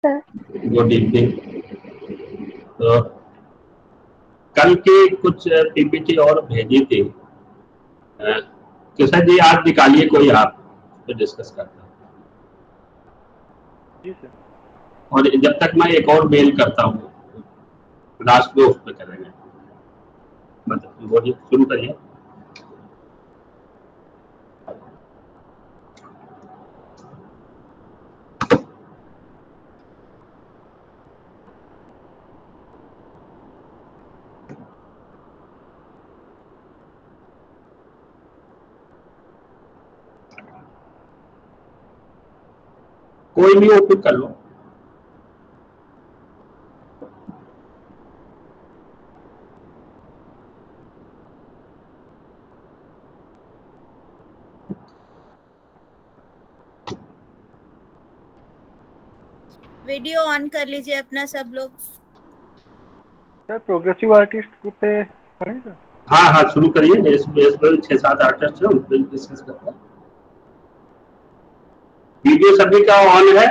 Good evening. तो कल के कुछ पीपीटी और भेजी थी। किशन जी आज निकालिए कोई आप तो डिस्कस करता हूँ। जी सर। और जब तक मैं एक और मेल करता हूँ, लास्ट में उस पर करेंगे। मतलब बोलिए, शुरू करिए। कोई भी ओपन कर लो। वीडियो ऑन कर लीजिए अपना सब लोग। सर प्रोग्रेसिव आर्टिस्ट पे पढ़ेगा? हाँ हाँ शुरू करिए। इस पर 6-7 आर्टिस्ट है, उन पर डिस्कस करते हैं। वीडियो सभी का ऑन है,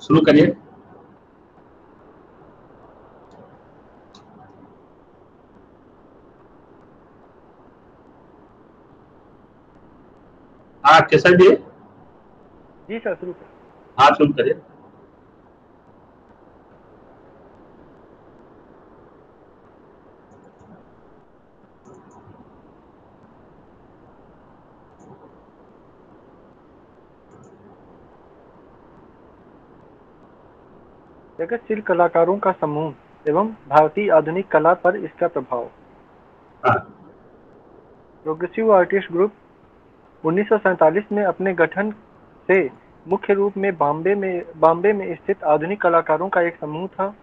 शुरू करिए। हाँ किशन जी। जी सर शुरू कर। हाँ शुरू करिए। प्रगतिशील कलाकारों का समूह एवं भारतीय आधुनिक कला पर इसका प्रभाव। हाँ। प्रोग्रेसिव आर्टिस्ट ग्रुप 1947 में अपने गठन से मुख्य रूप में बॉम्बे में स्थित आधुनिक कलाकारों का एक समूह था।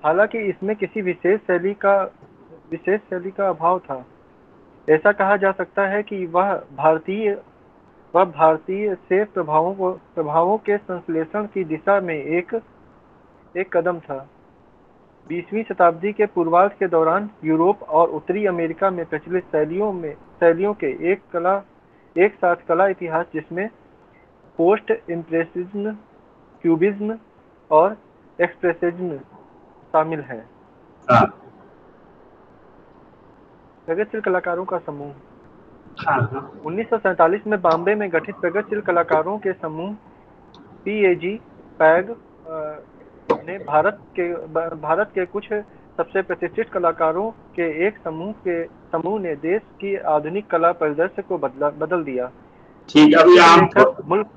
हालांकि इसमें किसी विशेष शैली का अभाव था। ऐसा कहा जा सकता है कि वह भारतीय से प्रभावों के संश्लेषण की दिशा में एक कदम था। 20वीं शताब्दी के पूर्वार्ध के दौरान यूरोप और उत्तरी अमेरिका में प्रचलित शैलियों के एक साथ कला इतिहास, जिसमें पोस्ट इम्प्रेशनिज्म, क्यूबिज्म और एक्सप्रेशनिज्म शामिल है। हाँ। प्रगतिशील कलाकारों का समूह। हाँ। 1947 में बॉम्बे में गठित प्रगतिशील कलाकारों के समूह PAG पैग ने भारत के कुछ सबसे प्रतिष्ठित कलाकारों के एक समूह ने देश की आधुनिक कला परिदृश्य को बदल दिया। ठीक, अभी आप मुल्क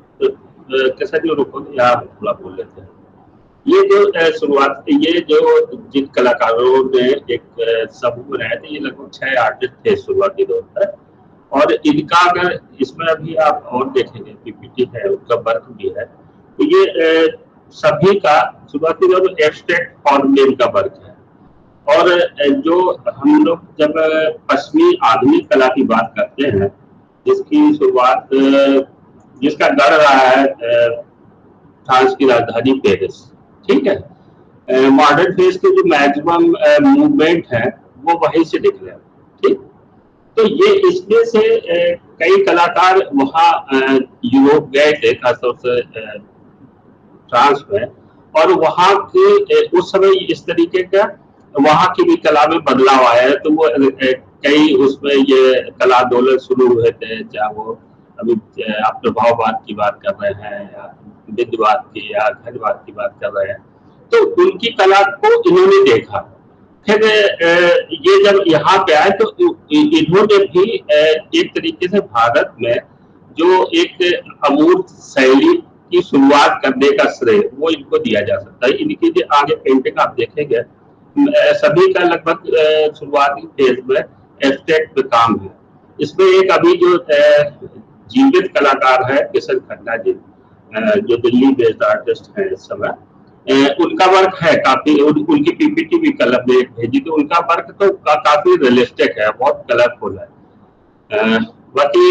कैसा जो रुको, आप थोड़ा बोल लेते हैं। ये जो शुरुआत, ये जो जिन कलाकारों ने एक समूह बनाया था, ये लगभग 6 आर्टिस्ट थे शुरुआती दौर पर। और इनका अगर इसमें अभी आप और देखेंगे, पीपीटी है, उनका वर्क भी है, तो ये सभी का शुरुआती दौर में एब्स्ट्रैक्ट फॉर्म में इनका वर्क है। और जो हम लोग जब पश्चिमी आधुनिक कला की बात करते हैं, जिसकी शुरुआत जिसका गढ़ रहा है फ्रांस की राजधानी पेरिस, ठीक है। मॉडर्न फेज के जो मैक्सिमम मूवमेंट है वो वहीं से निकले, ठीक। तो ये इसमें से कई कलाकार वहाँ यूरोप गए थे, खासतौर से फ्रांस में, और वहाँ के उस समय इस तरीके का वहाँ की भी कला में बदलाव आया है। तो वो कई उसमें ये कला आंदोलन शुरू हुए थे, चाहे वो अभी आप प्रभाववाद की बात कर रहे हैं या विद्यवाद की या घनवाद की बात कर रहे हैं, तो उनकी कला को इन्होंने देखा। फिर ये जब यहाँ पे आए तो इन्होंने भी एक तरीके से भारत में जो एक अमूर्त शैली की शुरुआत करने का श्रेय वो इनको दिया जा सकता है। इनकी जो आगे पेंटिंग आप देखेंगे, सभी का लगभग शुरुआती फेज में एब्स्ट्रैक्ट में काम है। इसमें एक अभी जो जीवित कलाकार है किशन खन्ना जी, जो दिल्ली बेस्ड आर्टिस्ट है इस समय, उनका वर्क है काफी। उनकी पीपीटी भी कल हमने भेजी, तो उनका वर्क तो काफी रियलिस्टिक है, बहुत कलरफुल है। बाकी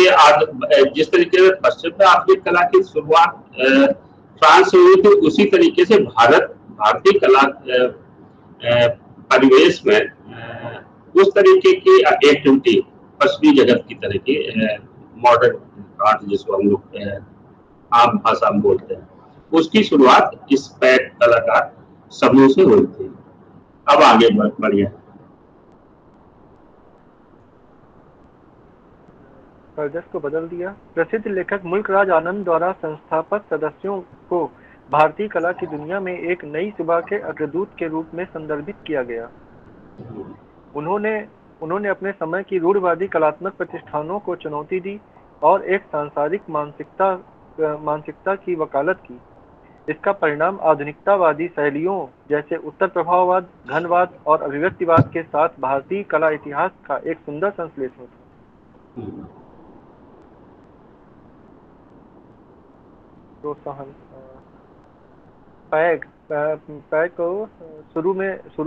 जिस तरीके से पश्चिम में आधुनिक कला की शुरुआत फ्रांस से हुई थी, उसी तरीके से भारतीय कला परिवेश में उस तरीके की एक्टिविटी पश्चिमी जगत की तरह की मॉडर्न आर्ट जिसको हम लोग आम भाषा में बोलते हैं, उसकी शुरुआत इस पैक कलाकार समूह से हुई थी। अब आगे बढ़िए। सर्जस को बदल दिया। प्रसिद्ध लेखक मुल्कराज आनंद द्वारा संस्थापक सदस्यों को भारतीय कला की दुनिया में एक नई सुबह के अग्रदूत के रूप में संदर्भित किया गया। उन्होंने अपने समय की रूढ़िवादी कलात्मक प्रतिष्ठानों को चुनौती दी और एक सांसारिक मानसिकता की वकालत की। इसका परिणाम आधुनिकतावादी शैलियों जैसे उत्तर प्रभाववाद, घनवाद और अभिव्यक्तिवाद के साथ भारतीय कला इतिहास का एक सुंदर संश्लेषण था। प्रोत्साहन। पैग को शुरू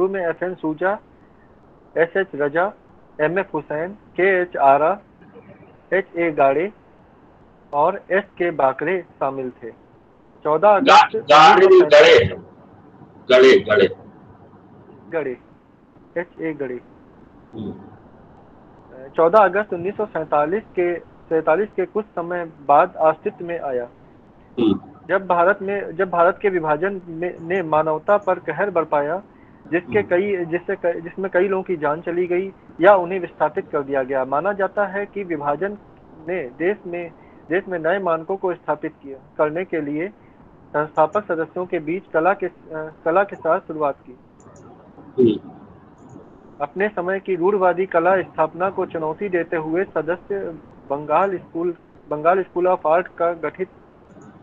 में FN सूजा, SS रजा, MF हुसैन, KH आरा, HA गाड़े और SK बाकरे शामिल थे। 14 अगस्त गड़े HA गड़े 14 अगस्त 1947 के कुछ समय बाद अस्तित्व में आया, जब भारत के विभाजन ने मानवता पर कहर बरपाया, जिसमें कई लोगों की जान चली गई या उन्हें विस्थापित कर दिया गया। माना जाता है कि विभाजन ने देश में नए मानकों को स्थापित करने के लिए संस्थापक सदस्यों के बीच कला के साथ शुरुआत की। अपने समय की रूढ़िवादी कला स्थापना को चुनौती देते हुए सदस्य बंगाल स्कूल ऑफ आर्ट का गठित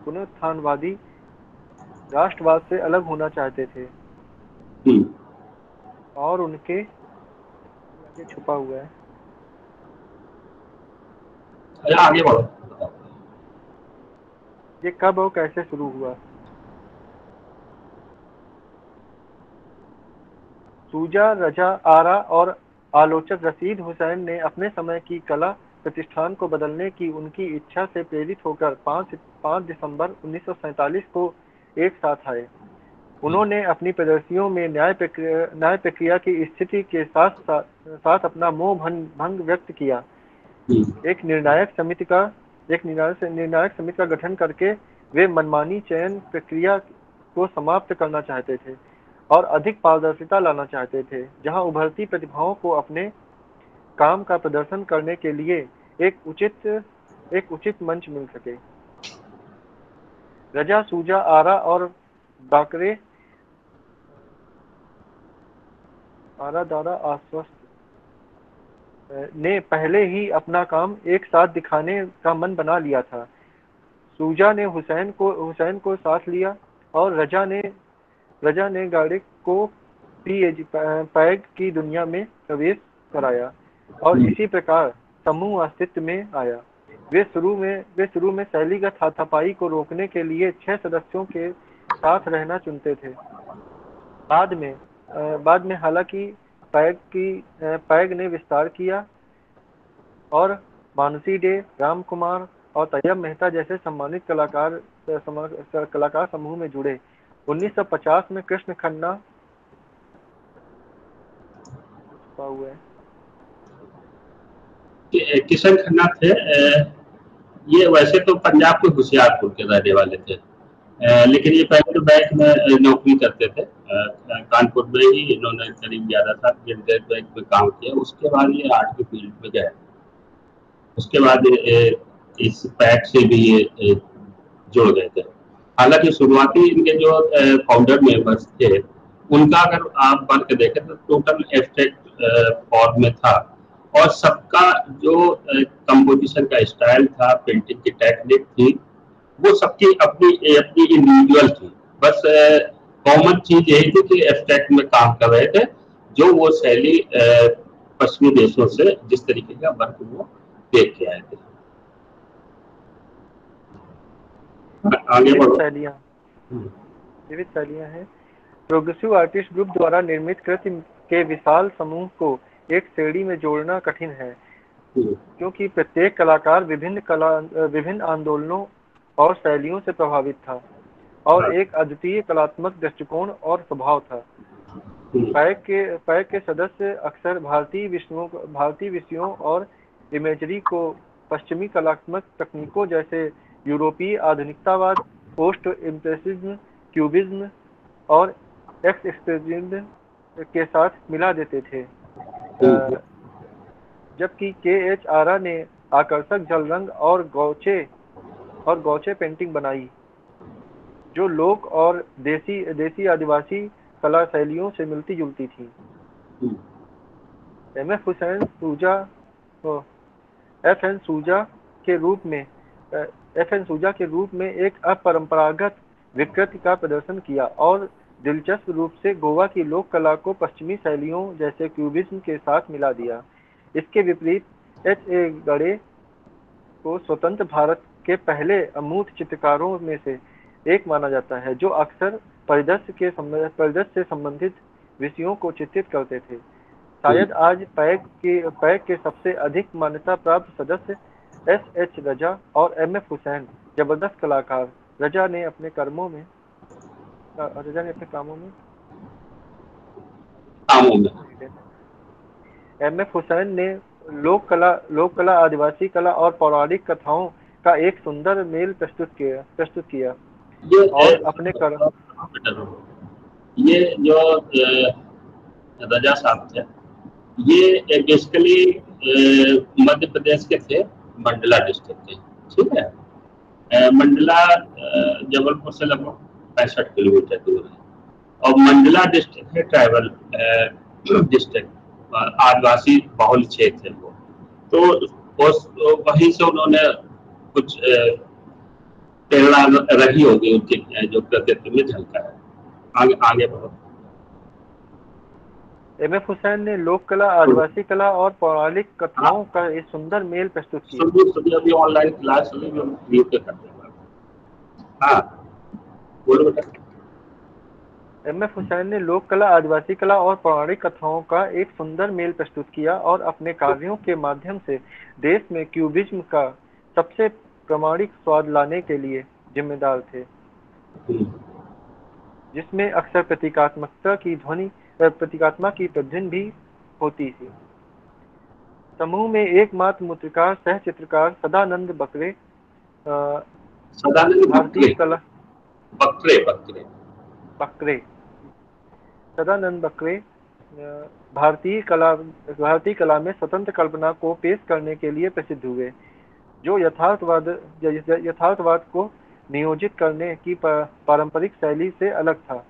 पुनरुत्थानवादी राष्ट्रवाद से अलग होना चाहते थे और उनके आगे छुपा हुआ है। आगे बढ़ो। ये कब और कैसे शुरू हुआ? सूजा, रजा, आरा और आलोचक रशीद हुसैन ने अपने समय की कला प्रतिष्ठान को बदलने की उनकी इच्छा से प्रेरित होकर 5 दिसंबर 1947 को एक साथ आए। उन्होंने अपनी प्रदर्शनियों में न्याय प्रक्रिया की स्थिति के साथ अपना मोह भंग व्यक्त किया। एक निर्णायक समिति का गठन करके वे मनमानी चयन प्रक्रिया को समाप्त करना चाहते थे और अधिक पारदर्शिता लाना चाहते थे, जहां उभरती प्रतिभाओं को अपने काम का प्रदर्शन करने के लिए एक उचित मंच मिल सके। रजा, सूजा, आरा और बाकरे आश्वस्त ने पहले ही अपना काम एक साथ दिखाने का मन बना लिया था। सूजा ने हुसैन को साथ लिया और रजा ने गाड़े को पैग की दुनिया में प्रवेश कराया और इसी प्रकार समूह अस्तित्व में आया। वे शुरू में शैलीगत हाथापाई को रोकने के लिए 6 सदस्यों के साथ रहना चुनते थे। बाद में हालांकि पैग ने विस्तार किया और मानसी डे, राम कुमार और तैयब मेहता जैसे सम्मानित कलाकार समूह में जुड़े। 1950 में कृष्ण खन्ना किशन खन्ना थे। ये वैसे तो पंजाब के होशियारपुर के रहने वाले थे, लेकिन ये पहले तो बैंक में नौकरी करते थे। कानपुर में ही इन्होंने करीब 11 साल बैंक में काम किया। उसके बाद ये आर्ट की फील्ड में गए। उसके बाद इस पैक से भी ये जुड़ गए थे। हालांकि शुरुआती इनके जो फाउंडर मेंबर्स थे, उनका अगर आप बढ़ के देखें तो टोटल एब्स्ट्रैक्ट फॉर्म में था और सबका जो कंपोजिशन का स्टाइल था, पेंटिंग की टेक्निक थी, वो सबकी अपनी इंडिविजुअल थी। बस कॉमन चीज यही थी कि एब्स्ट्रैक्ट में काम कर रहे थे, जो वो शैली पश्चिमी देशों से जिस तरीके का वर्क वो देख के आए थे। आगे बढ़ो। विविध शैलियां हैं। प्रोग्रेसिव आर्टिस्ट ग्रुप द्वारा निर्मित कृति के विशाल समूह को एक श्रेणी में जोड़ना कठिन है, क्योंकि प्रत्येक कलाकार विभिन्न आंदोलनों और शैलियों से प्रभावित था और एक अद्वितीय कलात्मक दृष्टिकोण और स्वभाव था। पैक के सदस्य अक्सर भारतीय विषयों और इमेजरी को पश्चिमी कलात्मक तकनीकों जैसे यूरोपीय आधुनिकतावाद, पोस्ट इम्प्रेसिज्म, क्यूबिज्म और एक्सप्रेशनिज्म के साथ मिला देते थे। जबकि के.एच. आरा ने आकर्षक जल रंग और गौचे पेंटिंग बनाई, जो लोक और देसी आदिवासी कला शैलियों से मिलती जुलती थी। एफ एन सूजा के रूप में एक अपरंपरागत विकृति का प्रदर्शन किया और दिलचस्प रूप से गोवा की लोक कला को पश्चिमी शैलियों जैसे क्यूबिज्म के साथ मिला दिया। इसके विपरीत H.A. गड़े को स्वतंत्र भारत के पहले अमूर्त चित्रकारों में से एक माना जाता है, जो अक्सर परिदृश्य से संबंधित विषयों को चित्रित करते थे। शायद आज पैक के सबसे अधिक मान्यता प्राप्त सदस्य S.H. रजा और M.F. हुसैन जबरदस्त कलाकार। रजा ने अपने कामों में M.F. हुसैन ने लोक कला, आदिवासी कला और पौराणिक कथाओं का एक सुंदर मेल प्रस्तुत किया और अपने ये जो रजा साहब थे, ये बेसिकली मध्य प्रदेश के थे, मंडला डिस्ट्रिक्ट के। ठीक है, मंडला जबलपुर से लगभग 65 किलोमीटर दूर है और मंडला डिस्ट्रिक्ट है ट्राइबल डिस्ट्रिक्ट, आदिवासी बहुल क्षेत्र है वो। तो वहीं से उन्होंने कुछ प्रेरणा रही होगी उनकी, जो प्रकृति में झलका है। आगे बढ़ो। M.F. हुसैन ने लोक कला, आदिवासी कला और पौराणिक कथाओं का एक सुंदर मेल प्रस्तुत किया। अभी ऑनलाइन क्लास बोलो बेटा। M.F. हुसैन ने लोक कला, आदिवासी कला और पौराणिक कथाओं का एक सुंदर मेल प्रस्तुत किया और अपने कार्यों के माध्यम से देश में क्यूबिज्म का सबसे प्रामाणिक स्वाद लाने के लिए जिम्मेदार थे, जिसमें अक्सर प्रतीकात्मा की तद्धिन भी होती थी। समूह में एकमात्र मूर्तिकार सह चित्रकार सदानंद बकरे भारतीय कला में स्वतंत्र कल्पना को पेश करने के लिए प्रसिद्ध हुए, जो यथार्थवाद को नियोजित करने की पारंपरिक शैली से अलग था।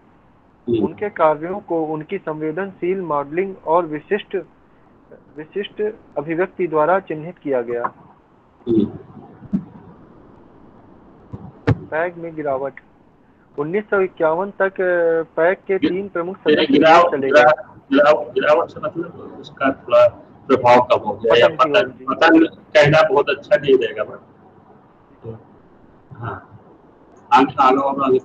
उनके कार्यों को उनकी संवेदनशील मॉडलिंग और विशिष्ट अभिव्यक्ति द्वारा चिन्हित किया गया। पैग में गिरावट 1951 तक पैग के 3 प्रमुख सदस्य चले गए। गिरावट से मतलब उसका थोड़ा प्रभाव कम हो गया, या पता कहना बहुत अच्छा नहीं रहेगा। हाँ, आगे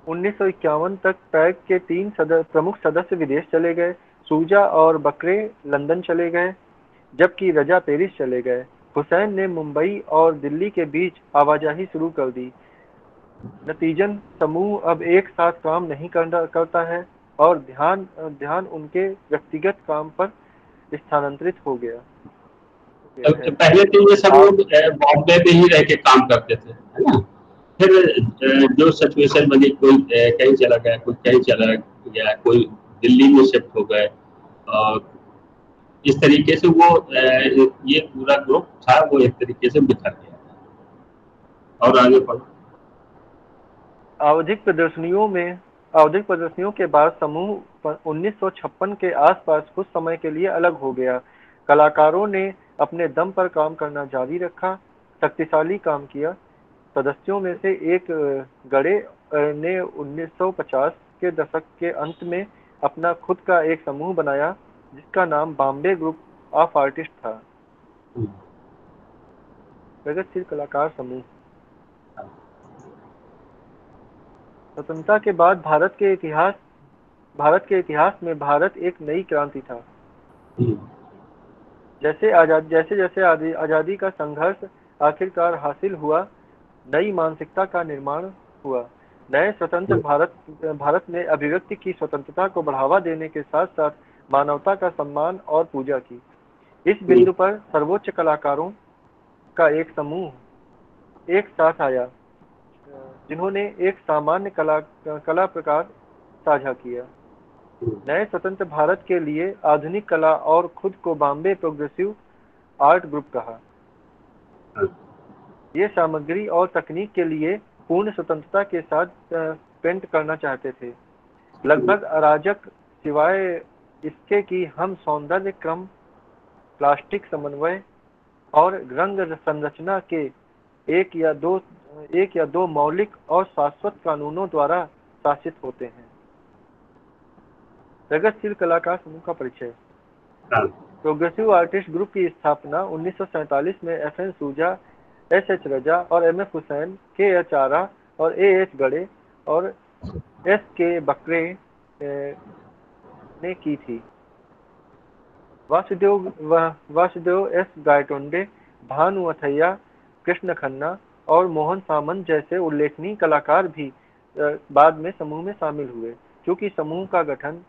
1951 तक पैग के 3 प्रमुख सदस्य विदेश चले गए। सूजा और बकरे लंदन चले गए, जबकि रजा पेरिस चले गए। हुसैन ने मुंबई और दिल्ली के बीच आवाजाही शुरू कर दी। नतीजन समूह अब एक साथ काम नहीं करता है और ध्यान उनके व्यक्तिगत काम पर स्थानांतरित हो गया। पहले तो ये सब लोग बॉम्बे में ही रह के काम करते थे, है ना। फिर जो सिचुएशन बनी, कोई कहीं चला गया, कोई कहीं चला गया, कोई दिल्ली में शिफ्ट हो गए, और इस तरीके से वो ये पूरा ग्रुप था वो एक तरीके से बिखर गया। और आगे बढ़ो। आवधिक प्रदर्शनियों के बाद समूह 1956 के आसपास कुछ समय के लिए अलग हो गया। कलाकारों ने अपने दम पर काम करना जारी रखा, शक्तिशाली काम किया। सदस्यों में से एक गड़े ने 1950 के दशक के अंत में अपना खुद का एक समूह बनाया, जिसका नाम बॉम्बे ग्रुप ऑफ आर्टिस्ट था। प्रगतिशील कलाकार समूह। स्वतंत्रता के बाद भारत के इतिहास में भारत एक नई क्रांति था। जैसे आजादी का संघर्ष आखिरकार हासिल हुआ, नई मानसिकता का निर्माण हुआ। नए स्वतंत्र भारत ने अभिव्यक्ति की स्वतंत्रता को बढ़ावा देने के साथ साथ मानवता का सम्मान और पूजा की। इस बिंदु पर सर्वोच्च कलाकारों का एक समूह एक साथ आया जिन्होंने एक सामान्य कला प्रकार साझा किया। नए स्वतंत्र भारत के लिए आधुनिक कला और खुद को बॉम्बे प्रोग्रेसिव आर्ट ग्रुप कहा। ये सामग्री और तकनीक के लिए पूर्ण स्वतंत्रता के साथ पेंट करना चाहते थे, लगभग अराजक, सिवाय इसके कि हम सौंदर्य क्रम, प्लास्टिक समन्वय और रंग संरचना के एक या दो मौलिक और शाश्वत कानूनों द्वारा शासित होते हैं। प्रगतिशील कलाकार समूह का परिचय। प्रोग्रेसिव आर्टिस्ट ग्रुप की स्थापना 1947 में FN सूजा, SH रजा और MF हुसैन, KH आरा और AH गड़े और SK बकरे ने की थी। वासुदेव S गायटोंडे, भानु अथैया, कृष्ण खन्ना और मोहन सामंत जैसे उल्लेखनीय कलाकार भी बाद में समूह में शामिल हुए। क्योंकि समूह का गठन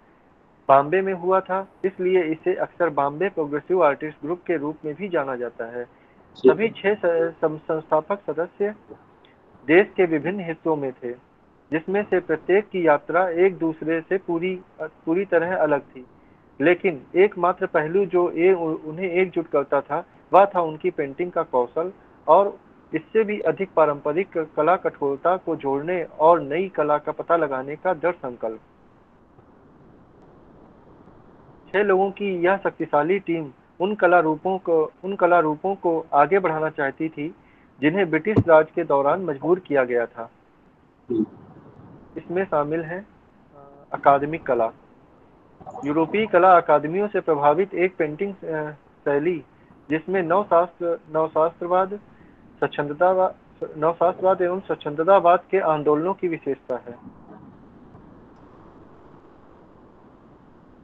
बॉम्बे में हुआ था, इसलिए इसे अक्सर बॉम्बे प्रोग्रेसिव आर्टिस्ट ग्रुप के रूप में भी जाना जाता है। सभी 6 संस्थापक सदस्य देश के विभिन्न हिस्सों में थे, जिसमें से प्रत्येक की यात्रा एक दूसरे से पूरी तरह अलग थी, लेकिन एकमात्र पहलू जो उन्हें एकजुट करता था वह था उनकी पेंटिंग का कौशल और इससे भी अधिक पारंपरिक कला कठोरता को जोड़ने और नई कला का पता लगाने का दृढ़ संकल्प। 6 लोगों की यह शक्तिशाली टीम उन कला रूपों को आगे बढ़ाना चाहती थी जिन्हें ब्रिटिश राज के दौरान मजबूर किया गया था। इसमें शामिल है अकादमिक कला, यूरोपीय कला अकादमियों से प्रभावित एक पेंटिंग शैली जिसमें नवशास्त्रवाद एवं स्वच्छंदतावाद के आंदोलनों की विशेषता है।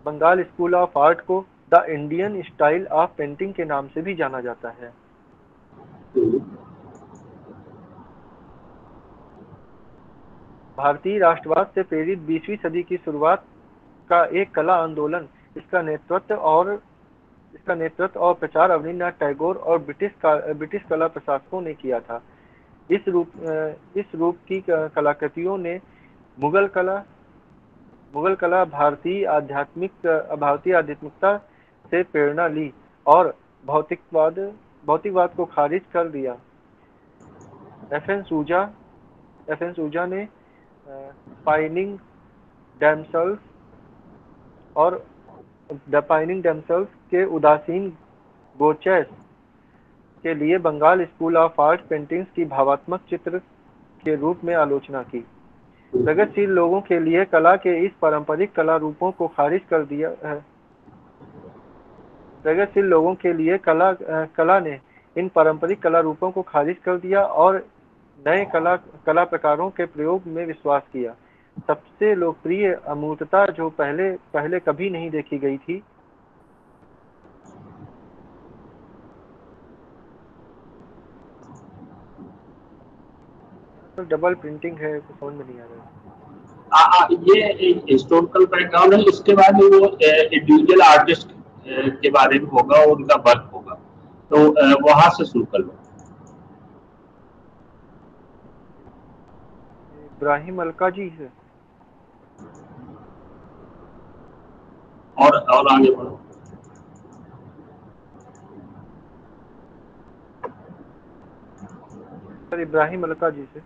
बंगाल स्कूल ऑफ आर्ट को the Indian style of painting के नाम से भी जाना जाता है। भारतीय राष्ट्रवाद से प्रेरित 20वीं सदी की शुरुआत का एक कला आंदोलन, इसका नेतृत्व और प्रचार रवींद्रनाथ टैगोर और ब्रिटिश कला प्रशासकों ने किया था। इस रूप की कलाकृतियों ने मुगल कला भारतीय आध्यात्मिकता से प्रेरणा ली और भौतिकवाद को खारिज कर दिया। FN सूजा ने पाइनिंग डैमसेल्स के उदासीन गोचेस के लिए Bengal school of art paintings की भावात्मक चित्र के रूप में आलोचना की। प्रगतिशील लोगों के लिए कला के इस पारंपरिक कला रूपों को खारिज कर दिया है। प्रगतिशील लोगों के लिए कला ने इन पारंपरिक कला रूपों को खारिज कर दिया और नए कला प्रकारों के प्रयोग में विश्वास किया। सबसे लोकप्रिय अमूर्तता जो पहले कभी नहीं देखी गई थी, तो डबल प्रिंटिंग है, तो समझ में नहीं आ रहा। ये हिस्टोरिकल बैकग्राउंड है, इसके बाद वो इंडिविजुअल आर्टिस्ट के बारे में होगा और उनका वर्क होगा, तो वहां से शुरू कर लो। इब्राहिम अलका जी है और आगे बढ़ो। सर इब्राहिम अलका जी से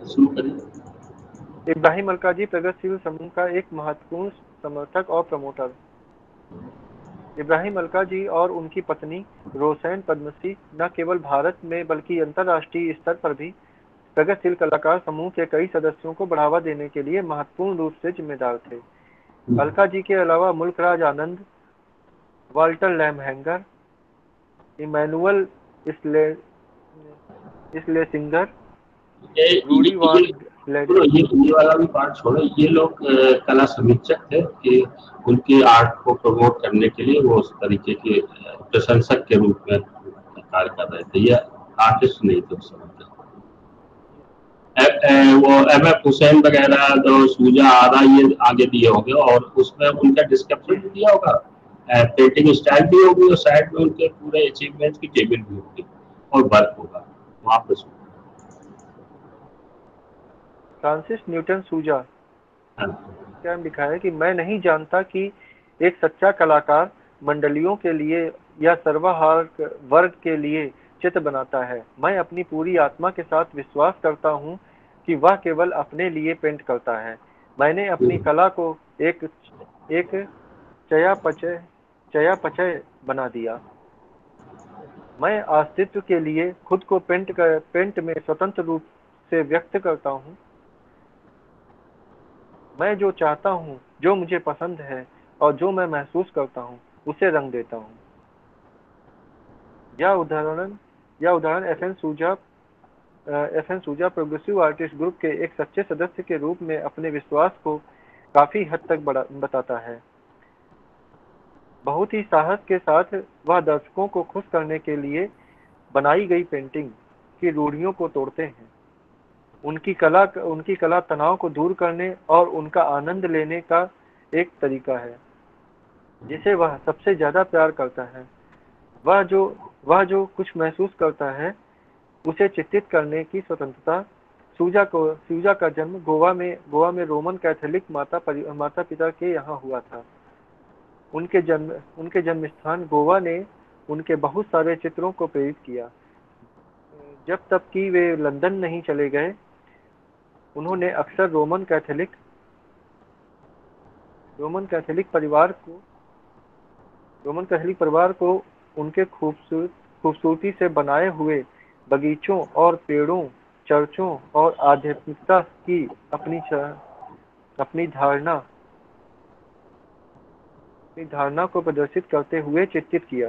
शुरू करिए। इब्राहिम अलका जी प्रगतिशील समूह का एक महत्वपूर्ण समर्थक और प्रमोटर। इब्राहिम अलका जी और उनकी पत्नी रोसैन पद्मश्री न केवल भारत में बल्कि अंतर्राष्ट्रीय स्तर पर भी प्रगतिशील कलाकार समूह के कई सदस्यों को बढ़ावा देने के लिए महत्वपूर्ण रूप से जिम्मेदार थे। अलका जी के अलावा मुल्कराज आनंद, वाल्टर लैमहैंगर, इमैनुअल स्लेसिंगर, रूडी वान ग्लेडर, ये वाला भी पार्ट छोड़ो। ये लोग कला समीक्षक थे कि उनकी आर्ट को प्रमोट करने के लिए वो उस तरीके के प्रशंसक के रूप में कार्य कर रहे थे। ये आर्टिस्ट नहीं थे उस समय। वो MF हुसैन वगैरह जो सूजा आरा ये आगे दिए होंगे और उसमें उनका डिस्क्रिप्शन भी दिया होगा, पेंटिंग स्टाइल भी होगी और साइड में उनके पूरे अचीवमेंट की टेबल भी होगी और वर्क होगा। वापस। फ्रांसिस न्यूटन सूजा हाँ। क्या लिखा है कि मैं नहीं जानता कि एक सच्चा कलाकार मंडलियों के लिए या सर्वहार वर्ग के लिए चित्र बनाता है। मैं अपनी पूरी आत्मा के साथ विश्वास करता हूँ कि वह केवल अपने लिए पेंट करता है। मैंने अपनी कला को एक एक चयापचय चयापचय बना दिया। मैं अस्तित्व के लिए खुद को पेंट में स्वतंत्र रूप से व्यक्त करता हूँ। मैं जो चाहता हूँ, जो मुझे पसंद है और जो मैं महसूस करता हूँ, उसे रंग देता हूँ। यह उदाहरण एफ एन सूजा प्रोग्रेसिव आर्टिस्ट ग्रुप के एक सच्चे सदस्य के रूप में अपने विश्वास को काफी हद तक बताता है। बहुत ही साहस के साथ वह दर्शकों को खुश करने के लिए बनाई गई पेंटिंग की रूढ़ियों को तोड़ते हैं। उनकी कला तनाव को दूर करने और उनका आनंद लेने का एक तरीका है जिसे वह सबसे ज्यादा प्यार करता है। वह जो कुछ महसूस करता है उसे चित्रित करने की स्वतंत्रता। सूजा का जन्म गोवा में रोमन कैथोलिक माता पिता के यहाँ हुआ था। उनके जन्म स्थान गोवा ने उनके बहुत सारे चित्रों को प्रेरित किया। जब तक कि वे लंदन नहीं चले गए, उन्होंने अक्सर रोमन कैथोलिक परिवार को उनके खूबसूरती से बनाए हुए बगीचों और पेड़ों, चर्चों और आध्यात्मिकता की अपनी धारणा को प्रदर्शित करते हुए चित्रित किया।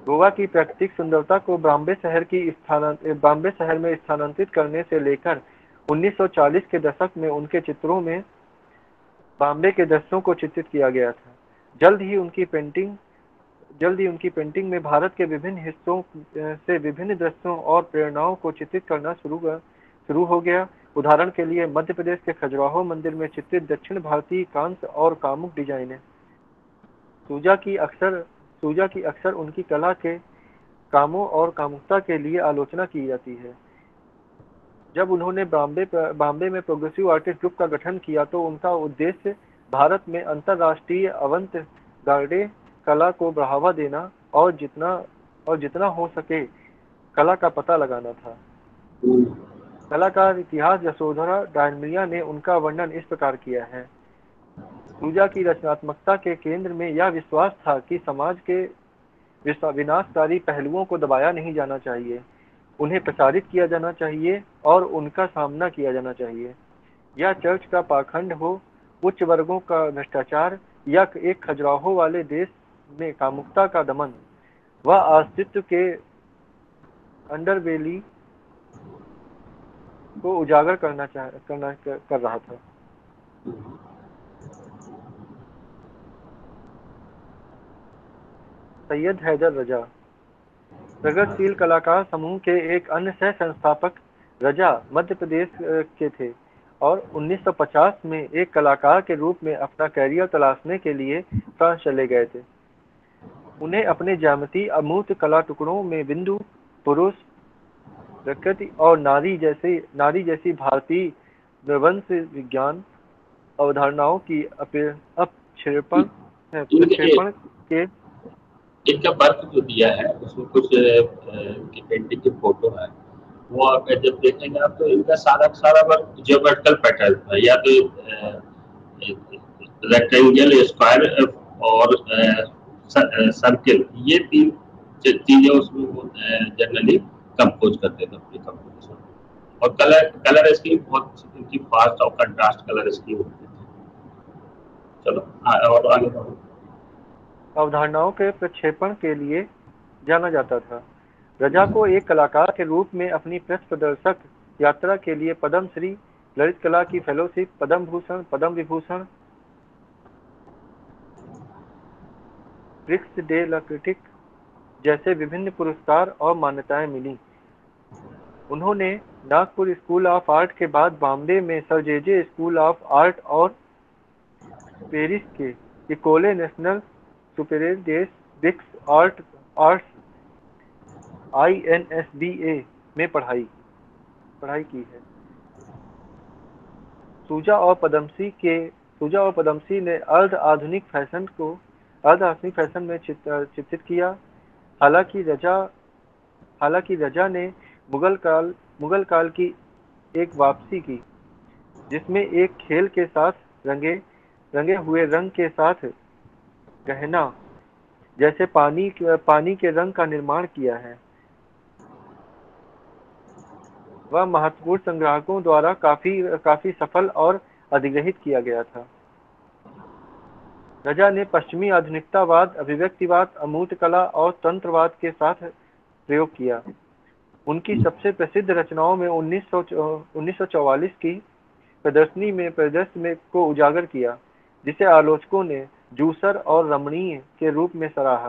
गोवा की प्राकृतिक सुंदरता को बॉम्बे शहर में स्थानांतरित करने से लेकर 1940 के दशक में उनके चित्रों में बॉम्बे के दृश्यों को चित्रित किया गया था। जल्द ही उनकी पेंटिंग में भारत के विभिन्न हिस्सों से विभिन्न दृश्यों और प्रेरणाओं को चित्रित करना शुरू हो गया। उदाहरण के लिए मध्य प्रदेश के खजुराहो मंदिर में चित्रित दक्षिण भारतीय कांस्य और कामुक डिजाइनें। सूजा की अक्सर उनकी कला के कामों और कामुकता के लिए आलोचना की जाती है। जब उन्होंने बॉम्बे में प्रोग्रेसिव आर्टिस्ट ग्रुप का गठन किया तो उनका उद्देश्य भारत में अंतर्राष्ट्रीय अवंत गार्डे कला को बढ़ावा देना और जितना हो सके कला का पता लगाना था। कलाकार इतिहास यशोधरा डायमंडिया ने उनका वर्णन इस प्रकार किया है। सूजा की रचनात्मकता के केंद्र में यह विश्वास था कि समाज के विनाशकारी पहलुओं को दबाया नहीं जाना चाहिए, उन्हें प्रसारित किया जाना चाहिए और उनका सामना किया जाना चाहिए। यह चर्च का पाखंड हो, उच्च वर्गों का भ्रष्टाचार या एक खजुराहो वाले देश में कामुकता का दमन, वह अस्तित्व के अंडरबेली को उजागर कर रहा था। सैयद हैदर रजा प्रगतिशील कलाकार समूह के एक अन्य सह संस्थापक रजा मध्य प्रदेश के थे और 1950 में एक कलाकार के रूप में अपना कैरियर तलाशने के लिए फ्रांस चले गए थे। उन्हें अपने ज्यामिति अमूर्त कला टुकड़ों में बिंदु, पुरुष, प्रकृति और नारी जैसी भारतीय नृवंश विज्ञान अवधारणाओं की प्रक्षेपण के इनका वर्क जो दिया है उसमें कुछ की पेंटिंग की फोटो है, वो आप जब देखेंगे आप तो इनका सारा वर्क ज्योमेट्रिकल पैटर्न है, या तो रेक्टेंगल, स्क्वायर और सर्किल, ये तीन चीजें उसमें जनरली कंपोज करते थे अपनी कंपोजिशन। और कलर स्कीम बहुत इनकी फास्ट और कंट्रास्ट कलर स्कीम होती थी। चलो और आगे बढ़ो। अवधारणाओं के प्रक्षेपण के लिए जाना जाता था। रजा को एक कलाकार के रूप में अपनी पृष्ठ प्रदर्शक यात्रा के लिए पद्म श्री, ललित कला की fellowship, Padma Bhushan, Padma Vibhushan, Prix de la Critique जैसे विभिन्न पुरस्कार और मान्यताएं मिली। उन्होंने नागपुर स्कूल ऑफ आर्ट के बाद बॉम्बे में sir J school of art और पेरिस के इकोले नेशनल सुपेरियर डेस बिक्स आर्ट्स INSBA में पढ़ाई की है। सूजा और पदमसी ने अर्ध आधुनिक फैशन में चित्रित किया। हालांकि रजा ने मुगल काल की एक वापसी की, जिसमें एक खेल के साथ रंगे हुए रंग के साथ गहना जैसे पानी के रंग का निर्माण किया है। वह महत्वपूर्ण संग्राहकों द्वारा काफी सफल और अधिग्रहित किया गया था। रजा ने पश्चिमी आधुनिकतावाद, अभिव्यक्तिवाद, अमूर्त कला और तंत्रवाद के साथ प्रयोग किया। उनकी सबसे प्रसिद्ध रचनाओं में 1944 की परिदृश्य में को उजागर किया, जिसे आलोचकों ने जूसर और रमणीय के रूप में सराहा।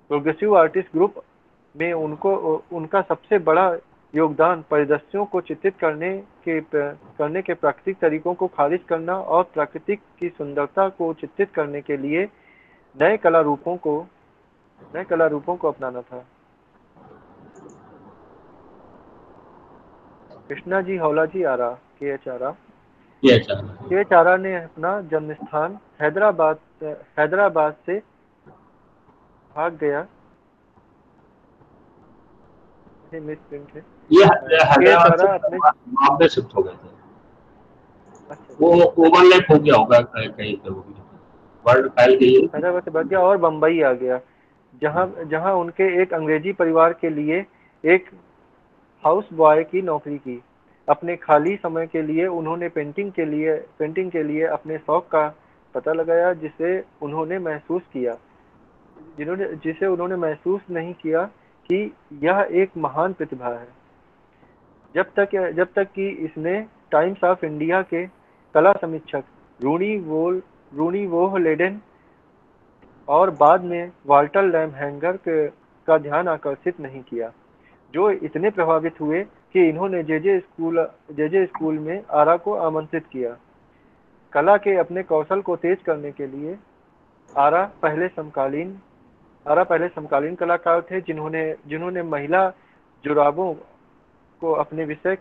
प्रोग्रेसिव आर्टिस्ट ग्रुप में उनका सबसे बड़ा योगदान परिदृश्यों को चित्रित करने के प्राकृतिक तरीकों को खारिज करना और प्रकृति की सुंदरता को चित्रित करने के लिए नए कला रूपों को अपनाना था। कृष्णा जी हौलाजी आरा KH आरा ने अपना जन्मस्थान हैदराबाद से भाग गया। मिस प्रिंट है। ये हैदराबाद से अपने बॉम्बे शिफ्ट हो गए थे। अच्छा, वो ओवरलैप हो गया होगा कहीं पे, वो वर्ल्ड फैल गई है। हैदराबाद से भाग गया और बम्बई आ गया, जहां उनके एक अंग्रेजी परिवार के लिए एक हाउस बॉय की नौकरी की। अपने खाली समय के लिए उन्होंने पेंटिंग के लिए अपने शौक का पता लगाया, जिसे उन्होंने महसूस नहीं किया कि यह एक महान प्रतिभा है, जब तक कि इसने टाइम्स ऑफ इंडिया के कला समीक्षक रूनी वोहलेडेन और बाद में वाल्टर लैमहैंगर का ध्यान आकर्षित नहीं किया, जो इतने प्रभावित हुए कि इन्होंने जेजे स्कूल में आरा को आमंत्रित किया। कला के अपने कौशल को तेज करने के लिए आरा पहले समकालीन कलाकार थे, जिन्होंने महिला जुराबों को अपने विषय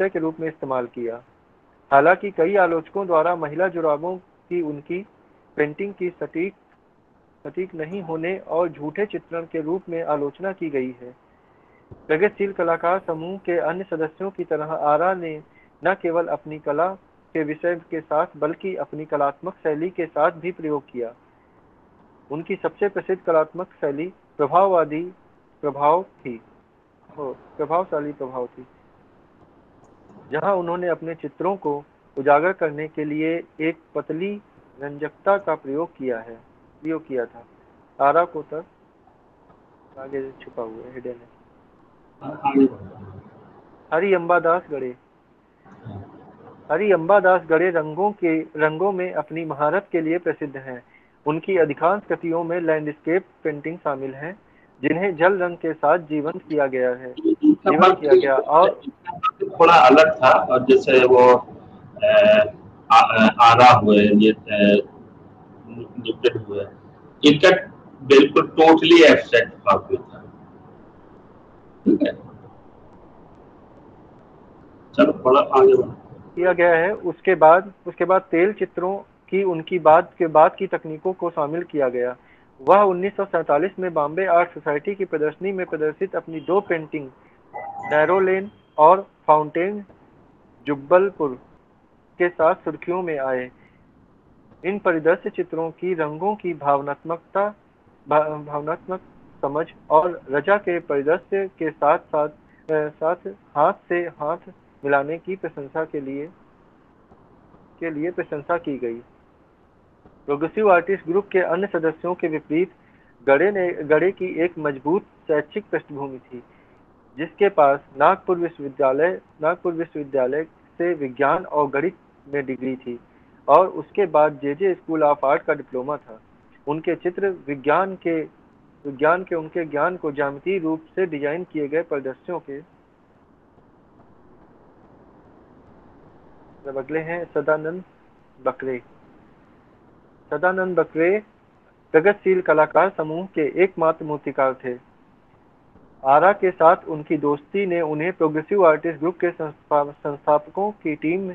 के रूप में इस्तेमाल किया। हालांकि कई आलोचकों द्वारा महिला जुराबों की उनकी पेंटिंग की सटीक नहीं होने और झूठे चित्रण के रूप में आलोचना की गई है। प्रगतिशील कलाकार समूह के अन्य सदस्यों की तरह आरा ने न केवल अपनी कला के विषय के साथ बल्कि अपनी कलात्मक शैली के साथ भी प्रयोग किया। उनकी सबसे प्रसिद्ध कलात्मक शैली प्रभावशाली प्रभाव थी, जहां उन्होंने अपने चित्रों को उजागर करने के लिए एक पतली रंजकता का प्रयोग किया था। आरा को तक आगे छुपा हुआ है, हिडन है। हरि अम्बादास गड़े रंगों में अपनी महारत के लिए प्रसिद्ध हैं। उनकी अधिकांश कृतियों में लैंडस्केप पेंटिंग शामिल है, जिन्हें जल रंग के साथ जीवंत किया गया और थोड़ा अलग था। और जैसे वो आरा हुए, ये निकट हुए, इनका बिल्कुल टोटली एब्स्ट्रैक्ट काफी था। ठीक है, चलो थोड़ा आगे बढ़ो। किया गया है। उसके बाद तेल चित्रों की उनकी बाद की तकनीकों को शामिल किया गया। वह 1947 में बॉम्बे आर्ट सोसाइटी की प्रदर्शनी में प्रदर्शित अपनी 2 पेंटिंग नैरो लेन और फाउंटेन जुब्बलपुर के साथ सुर्खियों में आए। इन परिदृश्य चित्रों की रंगों की भावनात्मक समझ और रजा के परिदृश्य के साथ हाथ से हाथ मिलाने की प्रशंसा के लिए प्रशंसा की गई। प्रोग्रेसिव आर्टिस्ट ग्रुप के अन्य सदस्यों के विपरीत गड़े की एक मजबूत शैक्षिक पृष्ठभूमि थी, जिसके पास नागपुर विश्वविद्यालय से विज्ञान और गणित में डिग्री थी और उसके बाद जेजे स्कूल ऑफ आर्ट का डिप्लोमा था। उनके चित्र विज्ञान के उनके ज्ञान को ज्यामितीय रूप से डिजाइन किए गए परिदृश्यों के अगले हैं सदानंद बकरे प्रगतिशील कलाकार समूह के एकमात्र मूर्तिकार थे। आरा के साथ उनकी दोस्ती ने उन्हें प्रोग्रेसिव आर्टिस्ट ग्रुप के संस्थापकों की टीम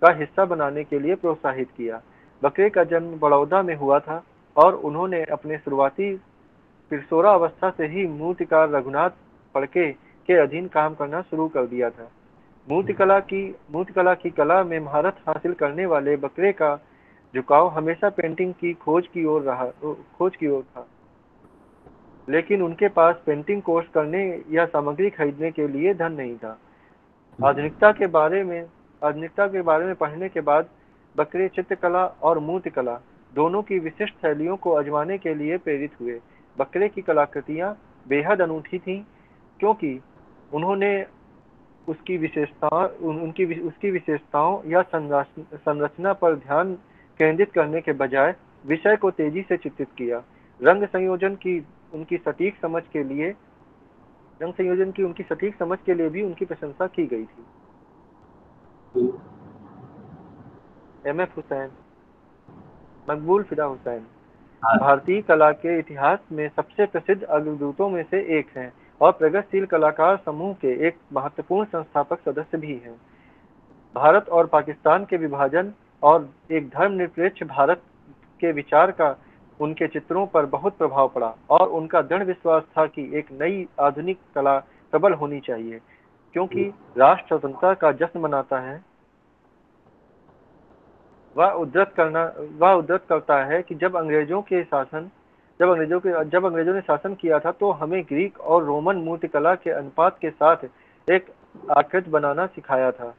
का हिस्सा बनाने के लिए प्रोत्साहित किया। बकरे का जन्म बड़ौदा में हुआ था और उन्होंने अपने शुरुआती किशोरावस्था से ही मूर्तिकार रघुनाथ फड़के के अधीन काम करना शुरू कर दिया था। मूर्तिकला की कला में महारत हासिल करने वाले बकरे का झुकाव हमेशा पेंटिंग की खोज की ओर था, लेकिन उनके पास पेंटिंग कोर्स करने या सामग्री खरीदने के लिए धन नहीं था। आधुनिकता के बारे में पढ़ने के बाद बकरे चित्रकला और मूर्तिकला दोनों की विशिष्ट शैलियों को आजमाने के लिए प्रेरित हुए। बकरे की कलाकृतियां बेहद अनूठी थीं क्योंकि उन्होंने उसकी विशेषताओं या संरचना पर ध्यान केंद्रित करने के बजाय विषय को तेजी से चित्रित किया। रंग संयोजन की उनकी सटीक समझ के लिए भी उनकी प्रशंसा की गई थी। M.F. हुसैन, मकबूल फिदा हुसैन भारतीय कला के इतिहास में सबसे प्रसिद्ध अग्रदूतों में से एक हैं और प्रगतिशील कलाकार समूह के एक महत्वपूर्ण संस्थापक सदस्य भी हैं। भारत और पाकिस्तान के विभाजन और एक धर्मनिरपेक्ष भारत के विचार का उनके चित्रों पर बहुत प्रभाव पड़ा और उनका दृढ़ विश्वास था कि एक नई आधुनिक कला प्रबल होनी चाहिए क्योंकि राष्ट्र स्वतंत्रता का जश्न मनाता है। वह उद्धृत करता है कि जब अंग्रेजों ने शासन किया था तो हमें ग्रीक और रोमन मूर्तिकला के अनुपात के साथ एक आकृति बनाना सिखाया था,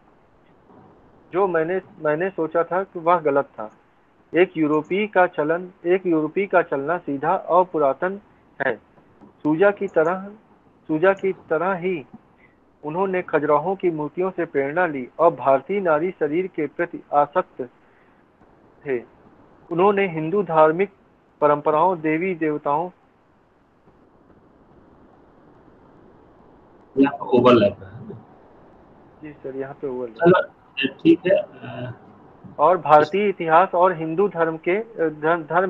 जो मैंने सोचा था कि वह गलत था। एक यूरोपी का चलना सीधा और पुरातन है। सूजा की तरह ही उन्होंने खजुराहों की मूर्तियों से प्रेरणा ली और भारतीय नारी शरीर के प्रति आसक्त थे। उन्होंने हिंदू धार्मिक परंपराओं, देवी देवताओं ओवरलैप है। जी सर, यहाँ पे ओवरलैप ठीक है। और भारतीय इतिहास और हिंदू धर्म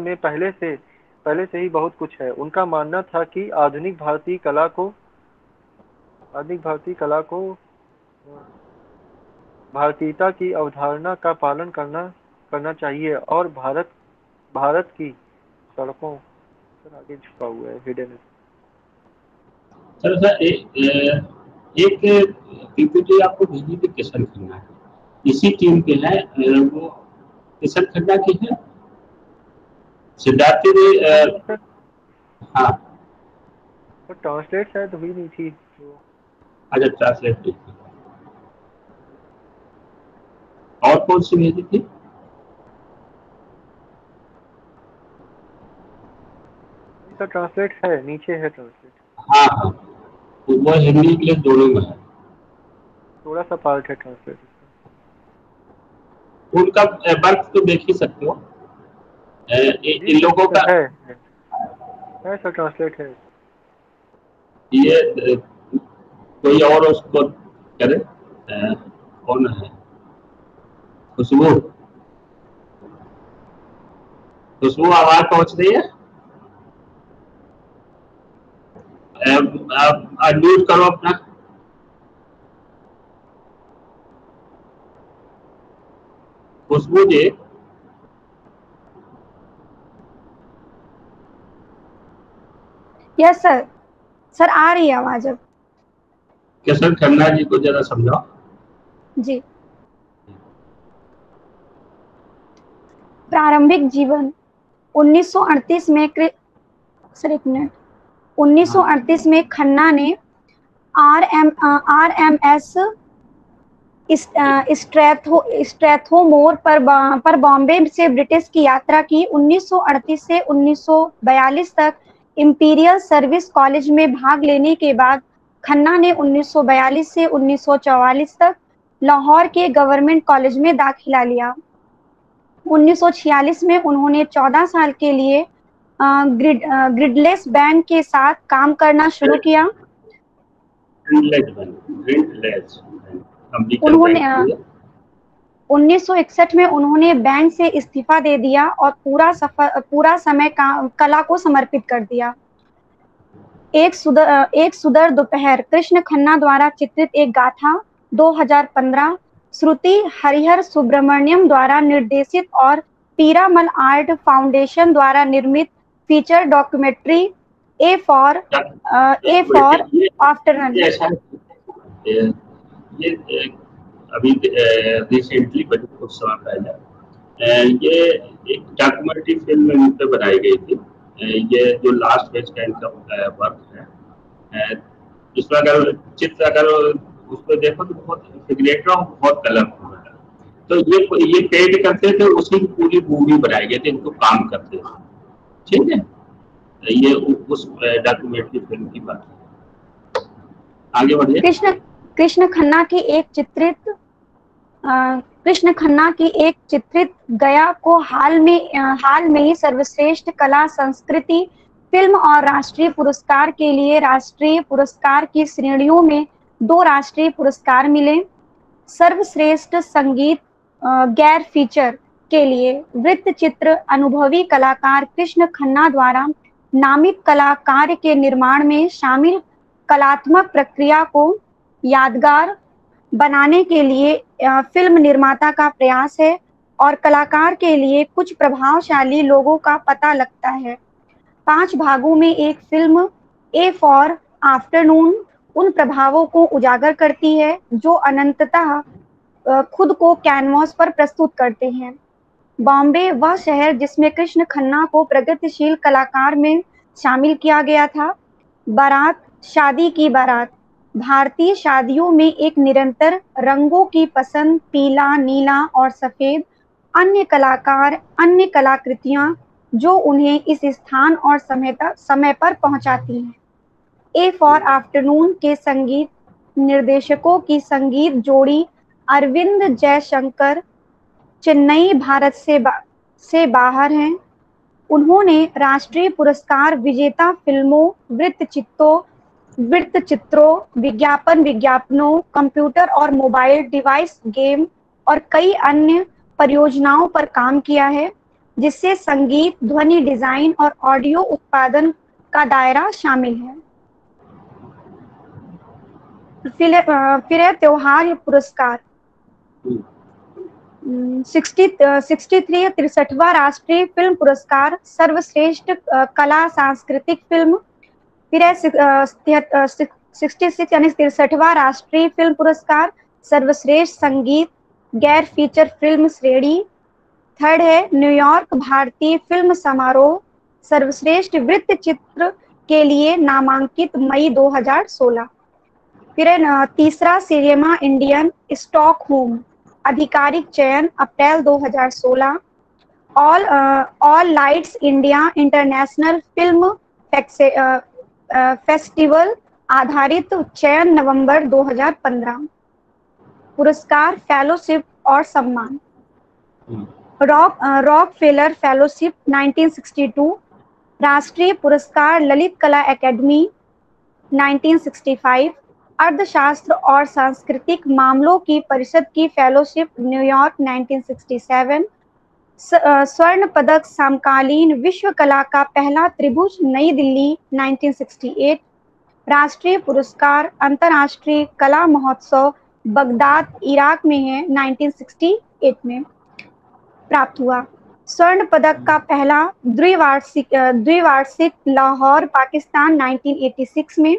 में पहले से ही बहुत कुछ है। उनका मानना था कि आधुनिक भारतीय कला को भारतीयता की अवधारणा का पालन करना चाहिए और भारत की सड़कों सर आगे छुपा हुआ है हिडन। सर एक पीपीटी आपको भेजी थी किशन खन्ना है, इसी टीम के हैं वो किशन खन्ना की है। सिद्धार्थी ने हाँ तो ट्रांसलेट शायद हुई नहीं थी। अच्छा, ट्रांसलेट थी। और कौन सी भेजी थी? इसका ट्रांसलेट है, नीचे है ट्रांसलेट। हाँ हाँ, वो हिंदी इंग्लिश दोनों में है। थोड़ा सा पार्ट है ट्रांसलेट। उनका वर्क तो देख ही सकते हो। इन लोगों का है सर, ट्रांसलेट है। ये कोई और उसको करे, कौन है? खुशबू आवाज पहुंच रही है? अनम्यूट करो अपना। खुशबू जी, यस सर। सर आ रही है आवाज अब। किशन खन्ना जी को जरा समझाओ। जी। प्रारंभिक जीवन 1938 में सर एक मिनट 1938 में खन्ना ने RMS स्ट्रैथोमोर पर बॉम्बे से ब्रिटिश की यात्रा की। 1938 से 1942 तक इंपीरियल सर्विस कॉलेज में भाग लेने के बाद खन्ना ने 1942 से 1944 तक लाहौर के गवर्नमेंट कॉलेज में दाखिला लिया। 1946 में उन्होंने 14 साल के लिए ग्रिडलेस बैंड के साथ काम करना शुरू किया। 1961 में उन्होंने बैंक से इस्तीफा दे दिया और पूरा समय कला को समर्पित कर दिया। एक सुदर दोपहर कृष्ण खन्ना द्वारा चित्रित एक गाथा 2015, श्रुति हरिहर सुब्रमण्यम द्वारा निर्देशित और पीरामल आर्ट फाउंडेशन द्वारा निर्मित feature documentary A for afternoon. ये अभी रिसेंटली कुछ समय पहले ये एक डॉक्यूमेंट्री फिल्म इन पे बनाई गई थी। ये जो लास्ट फेज का इनका वर्क है, इसमें अगर उसमें देखो तो बहुत फिगरेटिव और बहुत कलरफुल है। तो ये पेंट करते थे, उसी की पूरी मूवी बनाई गई थी, इनको काम करते थे। ठीक है, ये उस डॉक्यूमेंट्री फिल्म की बात है। आगे बढ़िए। कृष्ण खन्ना की एक चित्रित गया को हाल में ही सर्वश्रेष्ठ कला संस्कृति फिल्म और राष्ट्रीय पुरस्कार के लिए राष्ट्रीय पुरस्कार की श्रेणियों में 2 राष्ट्रीय पुरस्कार मिले। सर्वश्रेष्ठ संगीत गैर फीचर के लिए वृत्त चित्र अनुभवी कलाकार कृष्ण खन्ना द्वारा नामित कला कार्य के निर्माण में शामिल कलात्मक प्रक्रिया को यादगार बनाने के लिए फिल्म निर्माता का प्रयास है और कलाकार के लिए कुछ प्रभावशाली लोगों का पता लगता है। 5 भागों में एक फिल्म ए फॉर आफ्टरनून उन प्रभावों को उजागर करती है जो अनंततः खुद को कैनवास पर प्रस्तुत करते हैं। बॉम्बे वह शहर जिसमें कृष्ण खन्ना को प्रगतिशील कलाकार में शामिल किया गया था। बारात, शादी की बारात, भारतीय शादियों में एक निरंतर रंगों की पसंद, पीला, नीला और सफेद, अन्य कलाकार, अन्य कलाकृतियां जो उन्हें इस स्थान और समय पर पहुंचाती हैं। ए फॉर आफ्टरनून के संगीत निर्देशकों की संगीत जोड़ी अरविंद जयशंकर चेन्नई, भारत से बाहर हैं। उन्होंने राष्ट्रीय पुरस्कार विजेता फिल्मों, वृत्तचित्रों, विज्ञापनों, कंप्यूटर और मोबाइल डिवाइस, गेम और कई अन्य परियोजनाओं पर काम किया है, जिससे संगीत, ध्वनि डिजाइन और ऑडियो उत्पादन का दायरा शामिल है। फिर त्योहार पुरस्कार 63वां राष्ट्रीय फिल्म पुरस्कार सर्वश्रेष्ठ कला सांस्कृतिक फिल्म। फिर 66 यानी 63वां राष्ट्रीय फिल्म पुरस्कार सर्वश्रेष्ठ संगीत गैर फीचर फिल्म श्रेणी। 3rd है न्यूयॉर्क भारतीय फिल्म समारोह सर्वश्रेष्ठ वृत्त चित्र के लिए नामांकित मई 2016। फिर 3रा सिनेमा इंडियन स्टॉकहोम आधिकारिक चयन अप्रैल 2016। All lights India international film festival आधारित चयन नवंबर 2015। पुरस्कार फेलोशिप और सम्मान रॉक फेलर फेलोशिप 1962, राष्ट्रीय पुरस्कार ललित कला अकेडमी 1965, अर्थशास्त्र और सांस्कृतिक मामलों की परिषद की फेलोशिप न्यूयॉर्क 1967, स्वर्ण पदक समकालीन विश्व कला का पहला त्रिभुज नई दिल्ली 1968, राष्ट्रीय पुरस्कार अंतर्राष्ट्रीय कला महोत्सव बगदाद इराक में है 1968 में प्राप्त हुआ। स्वर्ण पदक का पहला द्विवार्षिक लाहौर पाकिस्तान 1986 में,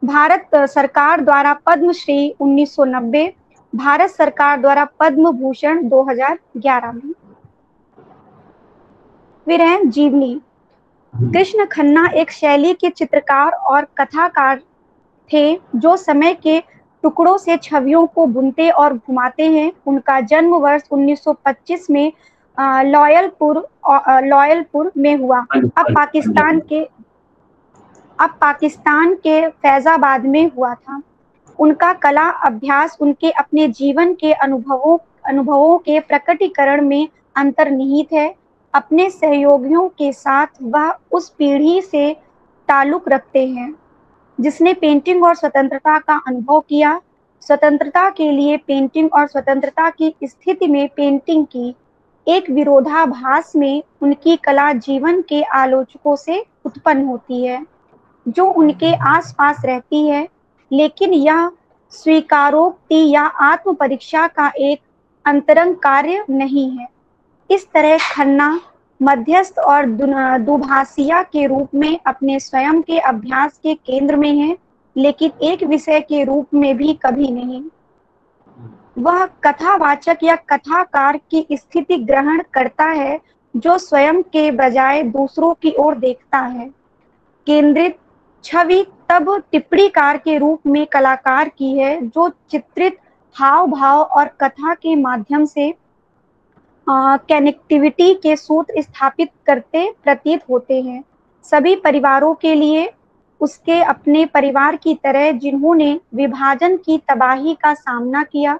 भारत सरकार द्वारा पद्मश्री 1990, भारत सरकार द्वारा पद्म भूषण 2011 में। फिर है जीवनी। कृष्ण खन्ना एक शैली के चित्रकार और कथाकार थे जो समय के टुकड़ों से छवियों को बुनते और घुमाते हैं। उनका जन्म वर्ष 1925 में लॉयलपुर में हुआ। अब पाकिस्तान के फैजाबाद में हुआ था। उनका कला अभ्यास उनके अपने जीवन के अनुभवों के प्रकटीकरण में अंतर्निहित है। अपने सहयोगियों के साथ वह उस पीढ़ी से ताल्लुक रखते हैं जिसने पेंटिंग और स्वतंत्रता का अनुभव किया। स्वतंत्रता के लिए पेंटिंग और स्वतंत्रता की स्थिति में पेंटिंग की एक विरोधाभास में उनकी कला जीवन के आलोचकों से उत्पन्न होती है जो उनके आसपास रहती है, लेकिन यह स्वीकारोक्ति या आत्म परीक्षा का एक अंतरंग कार्य नहीं है। इस तरह खन्ना मध्यस्थ और दुभाषिया के रूप में अपने स्वयं के अभ्यास के केंद्र में है, लेकिन एक विषय के रूप में भी कभी नहीं। वह कथावाचक या कथाकार की स्थिति ग्रहण करता है जो स्वयं के बजाय दूसरों की ओर देखता है। केंद्रित छवि तब टिप्पणीकार के रूप में कलाकार की है जो चित्रित हाव भाव और कथा के माध्यम से कनेक्टिविटी के सूत्र स्थापित करते प्रतीत होते हैं। सभी परिवारों के लिए उसके अपने परिवार की तरह जिन्होंने विभाजन की तबाही का सामना किया,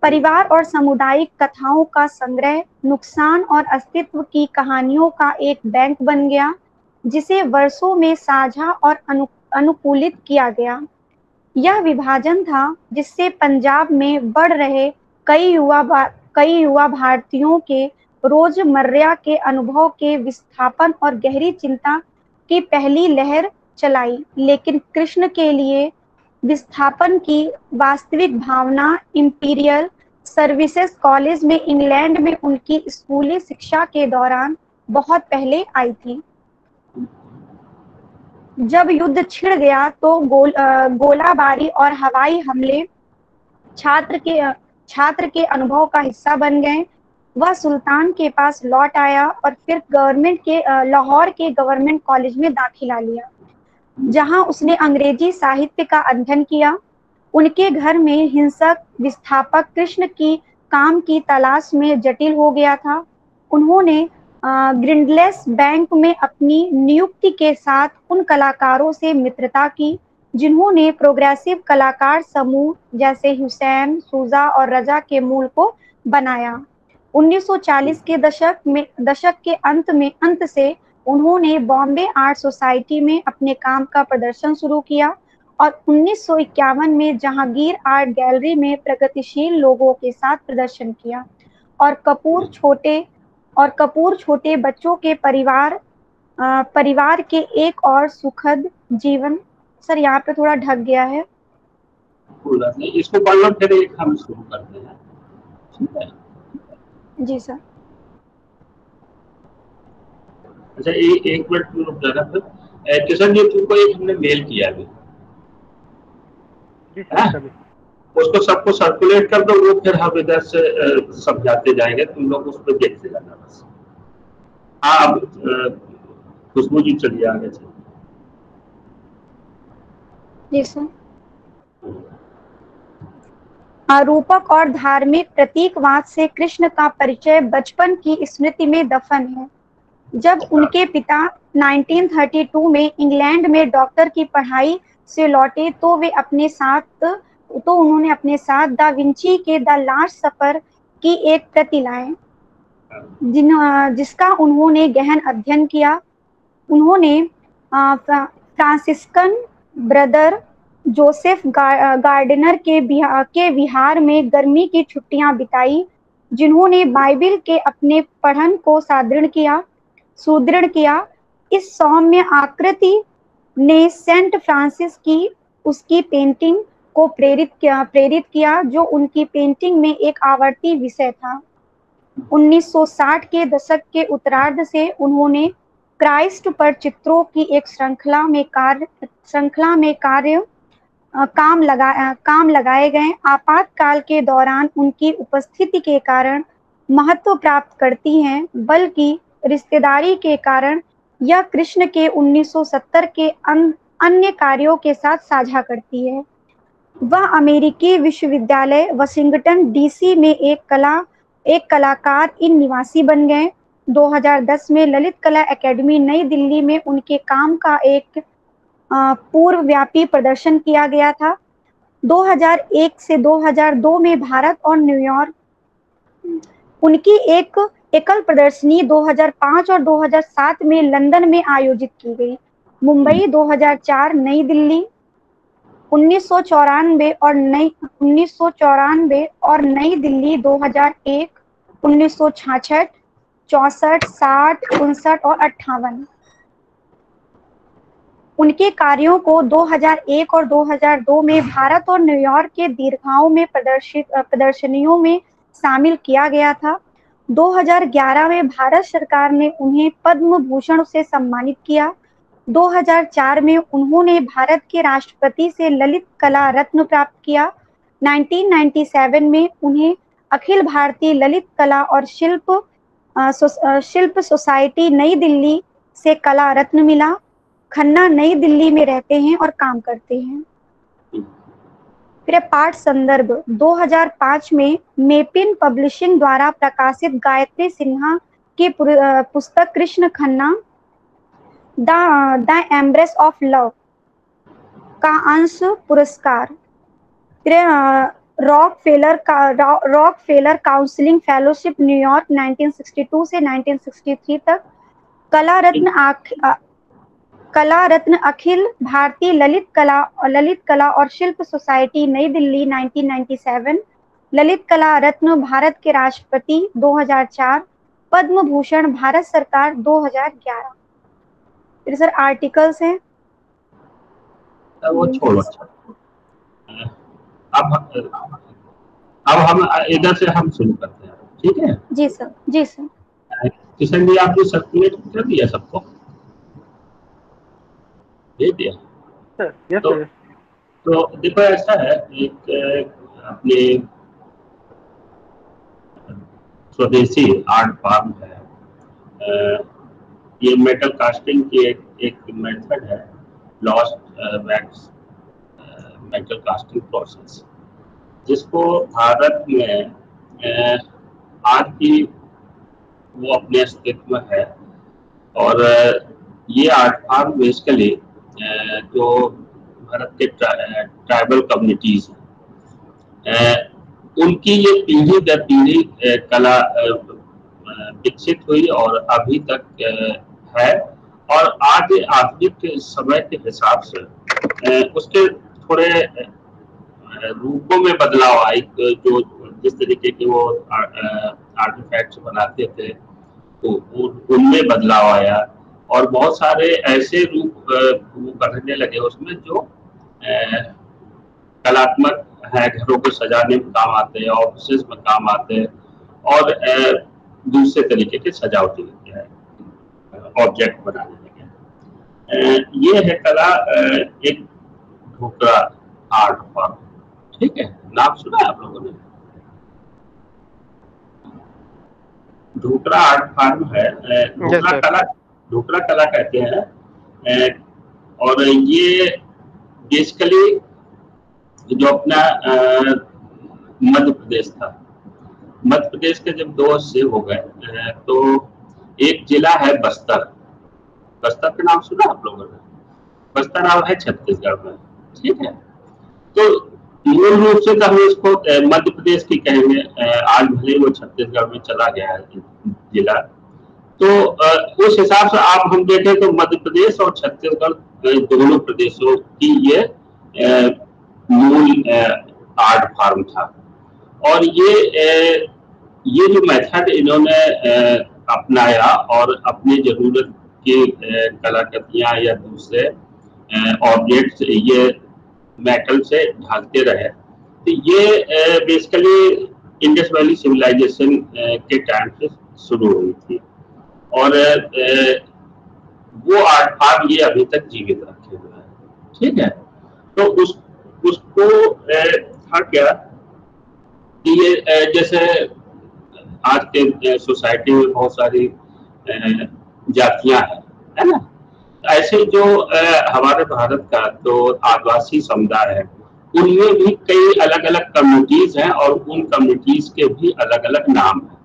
परिवार और सामुदायिक कथाओं का संग्रह नुकसान और अस्तित्व की कहानियों का एक बैंक बन गया जिसे वर्षों में साझा और अनुकूलित किया गया। यह विभाजन था जिससे पंजाब में बढ़ रहे कई युवा भारतीयों के रोजमर्रा के अनुभव के विस्थापन और गहरी चिंता की पहली लहर चलाई, लेकिन कृष्ण के लिए विस्थापन की वास्तविक भावना इंपीरियल सर्विसेज कॉलेज में इंग्लैंड में उनकी स्कूली शिक्षा के दौरान बहुत पहले आई थी। जब युद्ध छिड़ गया तो गोलाबारी और हवाई हमले छात्र के अनुभव का हिस्सा बन गए। वह सुल्तान के पास लौट आया और फिर लाहौर के गवर्नमेंट कॉलेज में दाखिला लिया, जहां उसने अंग्रेजी साहित्य का अध्ययन किया। उनके घर में हिंसक विस्थापक कृष्ण की काम की तलाश में जटिल हो गया था। उन्होंने ग्रिंडलेस बैंक में अपनी नियुक्ति के साथ उन कलाकारों से मित्रता की जिन्होंने प्रोग्रेसिव कलाकार समूह जैसे हुसैन, सूजा और रजा के मूल को बनाया। 1940 के दशक के अंत से उन्होंने बॉम्बे आर्ट सोसाइटी में अपने काम का प्रदर्शन शुरू किया और 1951 में जहांगीर आर्ट गैलरी में प्रगतिशील लोगों के साथ प्रदर्शन किया और कपूर छोटे बच्चों के परिवार के एक और सुखद जीवन। सर यहाँ पे थोड़ा ढक गया है, इसको पढ़ना फिर एक हम शुरू करते हैं। ठीक है जी सर। अच्छा एक मिनट रुक जाना। फिर किशन जी तुमको एक हमने मेल किया अभी, उसको सबको सर्कुलेट कर दो, वो फिर हम इधर से समझाते जाएंगे, तुम लोग उस पर देखते जाना बस। हाँ अब खुशबू जी चलिए आगे से। जी सर। रूपक और धार्मिक प्रतीकवाद से कृष्ण का परिचय बचपन की स्मृति में दफन है। जब उनके पिता 1932 में इंग्लैंड में डॉक्टर की पढ़ाई से लौटे तो उन्होंने अपने साथ दा विंची के द लास्ट सफर की एक प्रति लाए जिसका उन्होंने गहन अध्ययन किया। उन्होंने फ्रांसिस्कन ब्रदर जोसेफ गार्डनर के विहार में गर्मी की छुट्टियां बिताई, जिन्होंने बाइबिल के अपने पठन को सुदृढ़ किया। इस सौम्य आकृति ने सेंट फ्रांसिस की उसकी पेंटिंग को प्रेरित किया जो उनकी पेंटिंग में एक आवर्ती विषय था। 1960 के दशक के उत्तरार्ध से उन्होंने क्राइस्ट पर चित्रों की एक श्रृंखला में काम लगाए गए। आपातकाल के दौरान उनकी उपस्थिति के कारण महत्व प्राप्त करती हैं, बल्कि रिश्तेदारी के कारण यह कृष्ण के 1970 के अन्य कार्यों के साथ साझा करती है। वह अमेरिकी विश्वविद्यालय वाशिंगटन डीसी में एक कलाकार इन निवासी बन गए। 2010 में ललित कला एकेडमी नई दिल्ली में उनके काम का एक पूर्वव्यापी प्रदर्शन किया गया था। 2001 से 2002 में भारत और न्यूयॉर्क उनकी एक एकल प्रदर्शनी 2005 और 2007 में लंदन में आयोजित की गई। मुंबई 2004, नई दिल्ली 1994 और नई दिल्ली 2001, 1966, 64, 60, 59 और 58। उनके कार्यों को 2001 और 2002 में भारत और न्यूयॉर्क के दीर्घाओं में प्रदर्शनियों में शामिल किया गया था। 2011 में भारत सरकार ने उन्हें पद्म भूषण से सम्मानित किया। 2004 में उन्होंने भारत के राष्ट्रपति से ललित कला रत्न प्राप्त किया। 1997 में उन्हें अखिल भारतीय ललित कला और शिल्प सोसाइटी नई दिल्ली से कला रत्न मिला। खन्ना नई दिल्ली में रहते हैं और काम करते हैं। फिर पाठ संदर्भ 2005 में मेपिन पब्लिशिंग द्वारा प्रकाशित गायत्री सिन्हा की पुस्तक Krishna Khanna the embrace of love का अंश पुरस्कार। फिर rock failure counselling fellowship New York 1962 से 1963 तक। कला रत्न अखिल भारतीय ललित कला और शिल्प सोसाइटी नई दिल्ली 1997। ललित कला रत्न भारत के राष्ट्रपति 2004। पद्म भूषण भारत सरकार 2011। फिर सर आर्टिकल्स हैं वो छोड़ो। अब हम इधर से हम शुरू करते हैं, ठीक है? जी सर, जी सर। किशन जी आपने सर्कुलेट कर दिया सबको? दे दिया सर? यस तो, सर। तो देखो ऐसा है, एक अपने स्वदेशी आर्ट फॉर्म है, ये मेटल कास्टिंग की एक मेथड है, lost wax metal casting process, जिसको भारत में आज भी वो अपने अस्तित्व में है। और ये आर्ट फॉर्म बेसिकली जो भारत के ट्राइबल कम्युनिटीज हैं, उनकी ये पीढ़ी दर पीढ़ी कला विकसित हुई और अभी तक है। और आज आधुनिक समय के हिसाब से उसके थोड़े रूपों में बदलाव आई, जो जिस तरीके के वो आर्टिफैक्ट्स बनाते थे तो उनमें बदलाव आया। और बहुत सारे ऐसे रूप वो करने लगे उसमें जो कलात्मक है, घरों को सजाने में काम आते हैं, ऑफिस में काम आते हैं, और दूसरे तरीके के सजावटी ऑब्जेक्ट बनाने लगे। ये है कला, एक ढोकरा आर्ट फॉर्म, ठीक है? नाम सुना है आप लोगों ने? ढोकरा आर्ट फॉर्म है, ढोकरा कला कहते हैं। और ये बेसिकली जो अपना मध्य प्रदेश था, मध्य प्रदेश के जब दो हिस्से हो गए तो एक जिला है बस्तर। बस्तर का नाम सुना आप लोगों ने? बस्तर नाम है छत्तीसगढ़ में, ठीक है? तो मूल रूप से तो हम इसको मध्य प्रदेश की कहेंगे, आज भले वो छत्तीसगढ़ में चला गया है जिला। तो उस हिसाब से आप हम देखें तो मध्य प्रदेश और छत्तीसगढ़ दोनों प्रदेशों की ये मूल आर्ट फॉर्म था। और ये जो मेथड इन्होंने अपनाया और अपनी जरूरत की कलाकृतियां या दूसरे ऑब्जेक्ट्स ये मेटल से ढालते रहे, तो ये बेसिकली इंडस वैली सिविलाइजेशन के टाइम से शुरू हुई थी। और वो आर्ट फॉर्म ये अभी तक जीवित रखे हुए हैं, ठीक है? तो उसको था क्या कि ये जैसे आज के सोसाइटी में बहुत सारी जातियां हैं, है ना? ऐसे जो हमारे भारत का तो आदिवासी समुदाय है, उनमें भी कई अलग अलग कम्युनिटीज हैं और उन कम्युनिटीज के भी अलग अलग नाम हैं।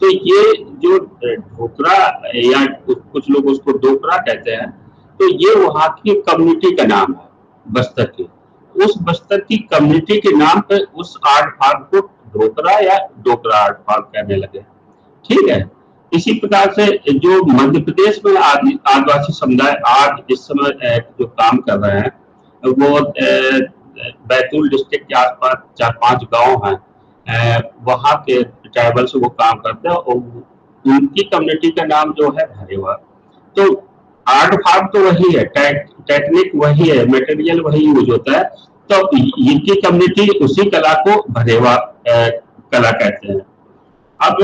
तो ये जो ढोकरा या कुछ लोग उसको डोकरा कहते हैं, तो ये वहाँ की कम्युनिटी का नाम है, बस्तर की। उस बस्तर की कम्युनिटी के नाम पे उस आर्ट फॉर्म को ढोकरा या डोकरा आर्ट फॉर्म कहने लगे, ठीक है? इसी प्रकार से जो मध्य प्रदेश में आदिवासी समुदाय आज इस समय जो काम कर रहे हैं, वो बैतूल डिस्ट्रिक्ट के आसपास 4-5 गांव हैं, वहां के ट्राइबल से वो काम करते हैं और उनकी कम्युनिटी का नाम जो है भरेवा। तो आर्ट फॉर्म तो वही है, टेक्निक वही है, मटेरियल वही यूज होता है, तो इनकी कम्युनिटी उसी कला को भरेवा कला कहते हैं। अब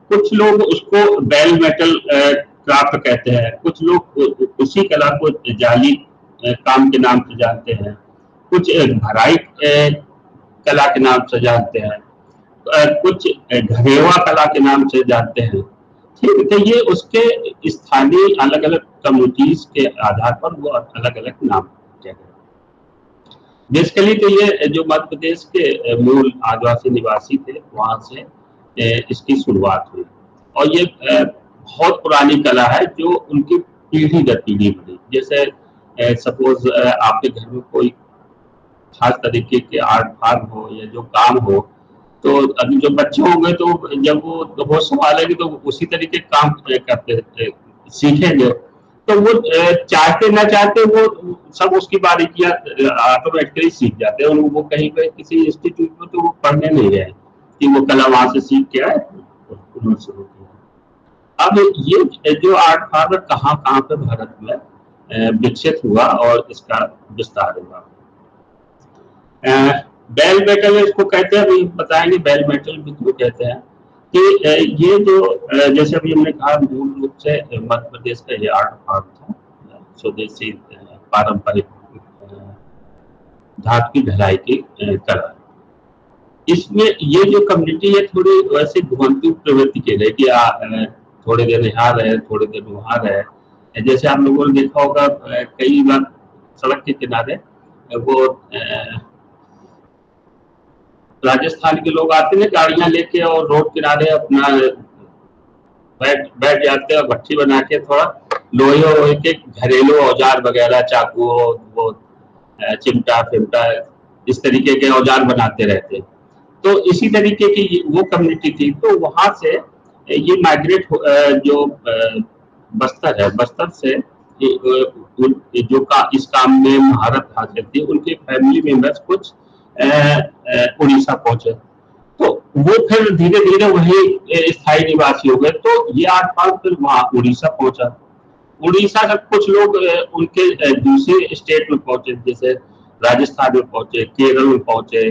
कुछ लोग उसको बेल मेटल क्राफ्ट कहते हैं, कुछ लोग उसी कला को जाली काम के नाम से जानते हैं, कुछ भराई कला के नाम से जानते हैं, कुछ घरेवा कला के नाम से जानते हैं। ठीक है, तो ये उसके स्थानीय अलग अलग कम्युनिटीज के आधार पर वो अलग अलग नाम कहते हैं। बेसिकली तो ये जो मध्य प्रदेश के मूल आदिवासी निवासी थे वहां से इसकी शुरुआत हुई और ये बहुत पुरानी कला है जो उनकी पीढ़ी दर पीढ़ी बढ़ी। जैसे सपोज आपके घर में कोई खास तरीके के आर्ट फॉर्म हो या जो काम हो, तो अभी जो बच्चे होंगे तो जब वो संभालेंगे तो उसी तरीके काम करते सीखेंगे, तो वो चाहते ना चाहते वो सब उसकी बारीकियां ऑटोमेटिकली सीख जाते हैं। वो कहीं पे किसी इंस्टीट्यूट में तो वो पढ़ने नहीं गए कि वो कला वहां से सीख के आए, उन्होंने शुरू किया। अब ये जो आर्ट फॉर्म कहाँ कहाँ पे भारत में विकसित हुआ और इसका विस्तार हुआ। बेल मेटल इसको कहते हैं, अभी बताएंगे बेल मेटल भी क्यों कहते हैं। कि ये जो जैसे अभी हमने कहा मूल रूप से मध्य प्रदेश का ये आर्ट फॉर्म था, स्वदेशी पारंपरिक धातु की ढलाई की कला। इसमें ये जो कम्युनिटी है थोड़ी वैसे घुमंतु प्रवृत्ति के लिए कि थोड़े दिन यहाँ रहे थोड़े दिन वहाँ रहे। जैसे आप लोगों ने देखा होगा कई बार सड़क के किनारे वो राजस्थान के लोग आते हैं गाड़ियां लेके और रोड किनारे अपना बैठ जाते हैं और भट्टी बना के थोड़ा लोहे के घरेलू औजार वगैरह चाकू वो चिमटा फिमटा इस तरीके के औजार बनाते रहते हैं। तो इसी तरीके की वो कम्युनिटी थी। तो वहां से ये माइग्रेट जो बस्तर है, बस्तर से जो इस काम में महारत हासिल थी उनके फैमिली मेंबर्स कुछ उड़ीसा पहुंचे, तो वो फिर धीरे धीरे वही स्थायी निवासी हो गए। तो ये आर्ट फॉर्म फिर वहां उड़ीसा पहुंचा। उड़ीसा से कुछ लोग उनके दूसरे स्टेट में पहुंचे, जैसे राजस्थान में पहुंचे, केरल में पहुंचे,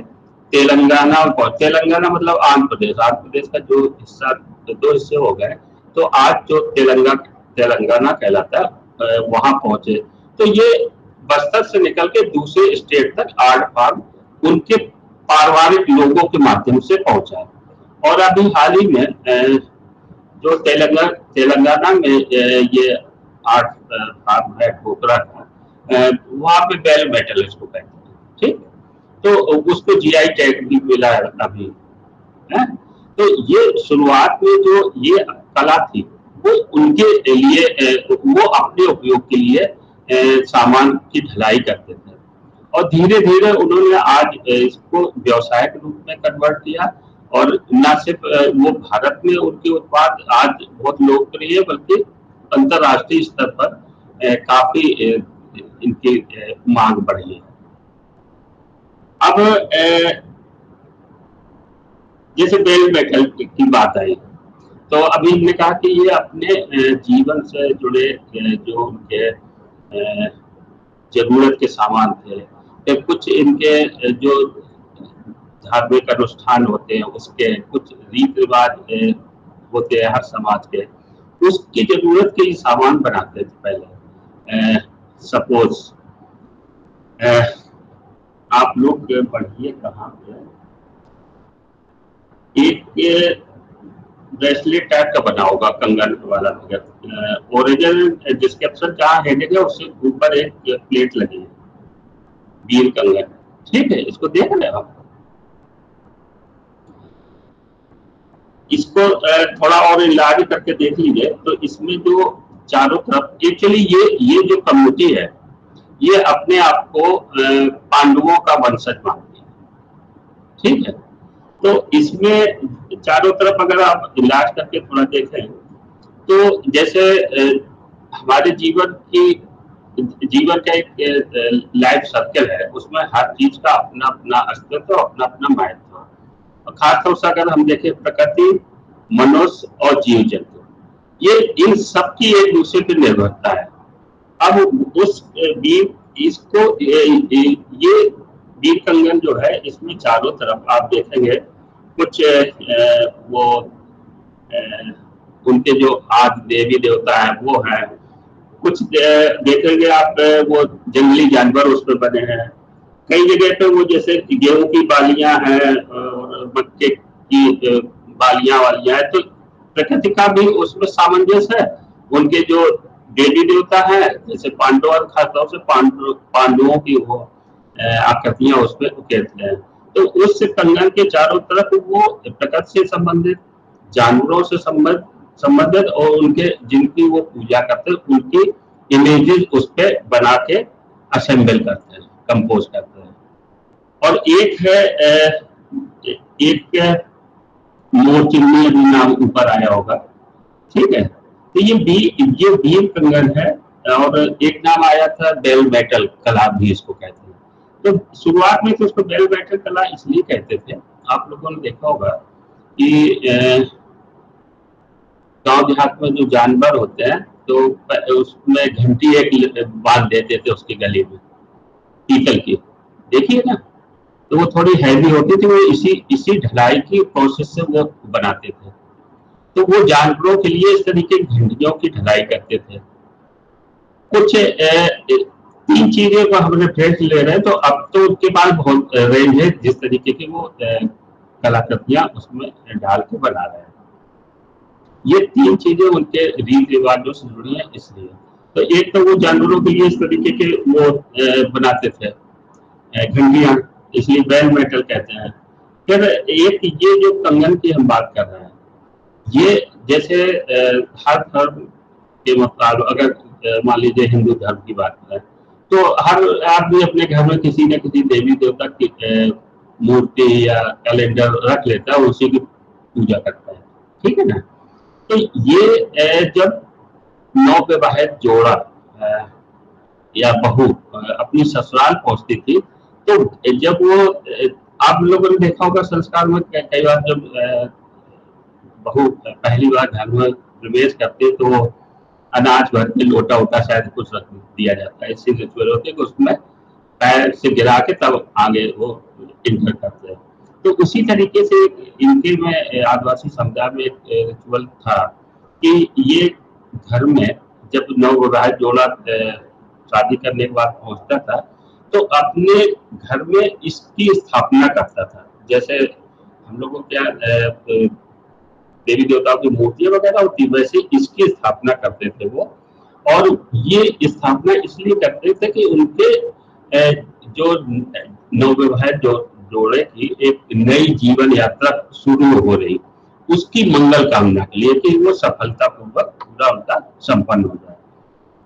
तेलंगाना में पहुंचे। तेलंगाना मतलब आंध्र प्रदेश का जो हिस्सा, 2 हिस्से हो गए, तो आज जो तेलंगाना कहलाता है वहां पहुंचे। तो ये बस्तर से निकल के दूसरे स्टेट तक आर्ट फॉर्म उनके पारिवारिक लोगों के माध्यम से पहुंचा। और अभी हाल ही में जो तेलंगाना में ये आर्ट फॉर्म है ठोकरा का, वहां पे बेल मेटल इसको कहते हैं। ठीक, तो उसको जीआई टैग भी मिला है अभी है। तो ये शुरुआत में जो ये कला थी वो उनके लिए, वो अपने उपयोग के लिए सामान की ढलाई करते थे और धीरे धीरे उन्होंने आज इसको व्यवसाय के रूप में कन्वर्ट किया। और न सिर्फ वो भारत में उनके उत्पाद आज बहुत लोकप्रिय है, बल्कि अंतर्राष्ट्रीय स्तर पर काफी इनकी मांग बढ़ी है। अब जैसे बेल मेटल की बात आई, तो अभी हमने कहा कि ये अपने जीवन से जुड़े जो उनके जरूरत के सामान थे, कुछ इनके जो धार्मिक अनुष्ठान होते हैं उसके कुछ रीति रिवाज होते हैं हर समाज के, उसकी जरूरत के ही सामान बनाते थे पहले। सपोज आप लोग पढ़िए कहाँ पे, एक ब्रेसलेट टाइप का बना होगा कंगन वाला, ओरिजिनल डिस्क्रिप्शन जहाँ हेडेड है उससे ऊपर एक प्लेट लगी है, बीर कंगन। ठीक है, इसको देख रहे हो आप, इसको थोड़ा और इलाज करके देख लीजिए। तो इसमें जो चारों तरफ एक्चुअली ये जो कम्युनिटी है ये अपने आप को पांडवों का वंशज मानती है। ठीक है, तो इसमें चारों तरफ अगर आप इलाज करके थोड़ा देखें तो जैसे हमारे जीवन की जीवन का एक लाइफ सर्कल है, उसमें हर चीज का अपना अपना अस्तित्व, अपना अपना महत्व। और खासतौर से अगर हम देखें प्रकृति, मनुष्य और जीव जंतु, ये इन सब की एक दूसरे पर निर्भरता है। अब उस इसको ये बीज कंगन जो है, इसमें चारों तरफ आप देखेंगे कुछ वो उनके जो आदि देवी देवता है वो है, कुछ देखेंगे आप वो जंगली जानवर उसमें बने हैं, कई जगह पे वो जैसे गेहूं की बालियां हैं और मक्के की बालियां वालियां हैं, तो प्रकृति का भी उसमें सामंजस्य है। उनके जो देवी देवता है, जैसे पांडव और खासतौर से पांडवों की वो आकृतियां उसमें उकेरते हैं। तो उस कंगन के चारों तरफ वो प्रकृति से संबंधित, जानवरों से संबंधित और उनके जिनकी वो पूजा करते हैं उनकी इमेजेस उस पर बना के असेंबल करते हैं, कंपोज करते हैं। और एक है एक मोरचिन्नी अभी नाम ऊपर आया होगा, ठीक है। तो ये बीज कंगन है। और एक नाम आया था बेल मेटल कला भी इसको कहते हैं। तो शुरुआत में तो उसको बेल मेटल कला इसलिए कहते थे, आप लोगों ने देखा होगा कि गांव देहात में जो जानवर होते हैं तो उसमें घंटी एक बांध देते थे उसकी गले में पीतल की, देखिए ना, तो वो थोड़ी हैवी होती थी, वो इसी ढलाई की प्रोसेस से वो बनाते थे। तो वो जानवरों के लिए इस तरीके की घंटियों की ढलाई करते थे। कुछ 3 चीजें को हम रेफरेंस ले रहे हैं, तो अब तो उनके पास बहुत रेंज है जिस तरीके की वो कलाकृतियां उसमें डाल के बना रहे हैं। ये 3 चीजें उनके रीति रिवाजों से जुड़ी हैं इसलिए। तो एक तो वो जानवरों के लिए इस तरीके के वो बनाते थे घंटियां, इसलिए बेल मेटल कहते हैं। फिर एक ये जो कंगन की हम बात कर रहे हैं, ये जैसे हर धर्म के मुताबिक, अगर मान लीजिए हिंदू धर्म की बात करें तो हर आदमी अपने घर में किसी न किसी देवी देवता की मूर्ति या कैलेंडर रख लेता है, उसी की पूजा करता है, ठीक है ना। तो ये जब नवविवाहित जोड़ा या बहू अपनी ससुराल पहुंचती थी, तो जब वो आप लोगों ने देखा होगा संस्कार में कई बार जब बहू पहली बार घर में प्रवेश करते तो अनाज भर के लोटा वोटा शायद कुछ रख दिया जाता है, ऐसी रिचुअल होती है कि उसमें पैर से गिरा के तब आगे वो इंटर करते हैं। तो उसी तरीके से इनके में आदिवासी समुदाय में एक रिचुअल था कि ये घर में जब नवविवाहित जोड़ा शादी करने के बाद पहुंचता था तो अपने घर में इसकी स्थापना करता था। जैसे हम लोगों क्या देवी देवताओं की मूर्तियां वगैरह होती, वैसे इसकी स्थापना करते थे वो। और ये स्थापना इसलिए करते थे कि उनके जो नवविवाहित जोड़े की एक नई जीवन यात्रा शुरू हो रही, उसकी मंगल कामना के लिए कि वो सफलतापूर्वक पूरा उनका संपन्न हो जाए।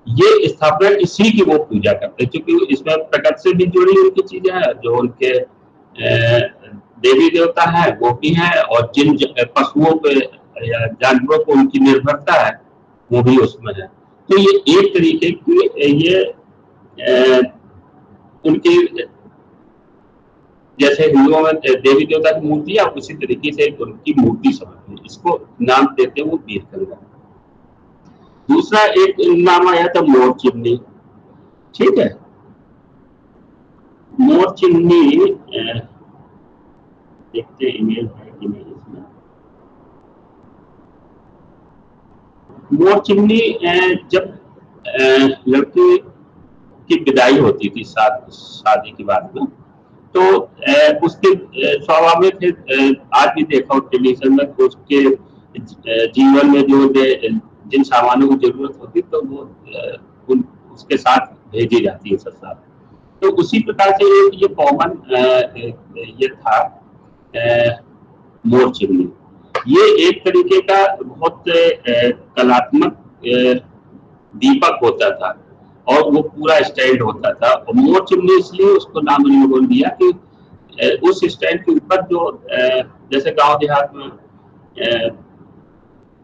ये स्थापना इसी की वो पूजा करते हैं, क्योंकि इसमें प्रकृति से भी जुड़ी उनकी चीजें हैं, जो उनके देवी देवता है वो भी है, और जिन पशुओं पे या जानवरों को उनकी निर्भरता है वो भी उसमें है। तो ये एक तरीके की ये उनकी जैसे हिंदुओं में देवी देवता की मूर्ति है, उसी तरीके से उनकी मूर्ति समझते, इसको नाम देते हैं वो बीज कंगन। दूसरा एक नाम आया था मोर चिन्नी, ठीक है। मोर चिन्नी देखते इमेज है कि नहीं इसमें। मोर चिन्नी जब लड़की की विदाई होती थी शादी की बात में, तो उसके स्वाभाविक आज भी देखा हो टेलीविजन में, तो उसके जीवन में जो जिन सामानों की जरूरत होती तो वो उसके साथ भेजी जाती है ससुराल। तो उसी प्रकार से ये कॉमन ये था मोर चिन्नी। ये एक तरीके का बहुत कलात्मक दीपक होता था और वो पूरा स्टैंड होता था। और मोर चिन्नी इसलिए उसको नाम इन लोगों ने दिया कि उस स्टैंड के ऊपर जो जैसे गांव देहात में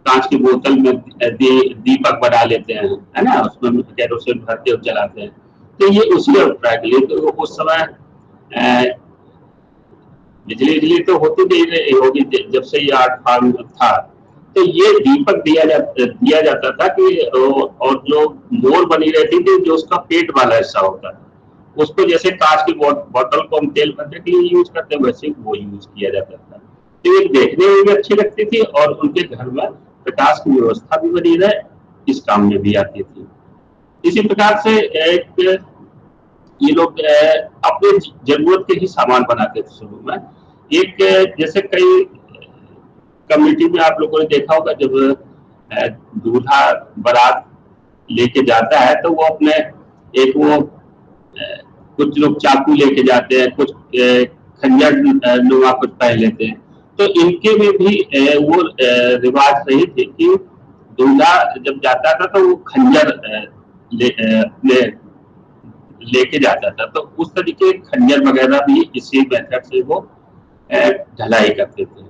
कांच की बोतल में दीपक बना लेते हैं, है ना, उसमें केरोसिन भरते और जलाते हैं। तो ये उसी अभिप्राय के लिए, तो उस समय बिजली तो होती नहीं रही होगी जब से ये आर्ट फार्म था, तो ये दीपक दिया जाता था कि, और जो मोर बनी रहती थी, जो उसका पेट वाला हिस्सा होता था, उसको जैसे कांच की बोतल को हम तेल भरने के लिए यूज करते हैं, वैसे वो यूज किया जाता था। तो ये देखने में भी अच्छी लगती थी और उनके घर में प्रकाश की व्यवस्था भी बनी रहे, इस काम में भी आती थी। इसी प्रकार से एक ये लोग अपने जरूरत के ही सामान बनाते थे शुरू में। एक जैसे कई कम्युनिटी में आप लोगों ने देखा होगा, जब दूल्हा बारात लेके जाता है तो वो अपने एक वो कुछ लोग चाकू लेके जाते हैं, कुछ खंजर नुमा कुछ पहन लेते हैं। तो इनके में भी वो रिवाज रही थी कि दूल्हा जब जाता था तो वो खंजर लेके जाता था, तो उस तरीके खंजर वगैरह भी इसी मेथड से वो ढलाई करते थे।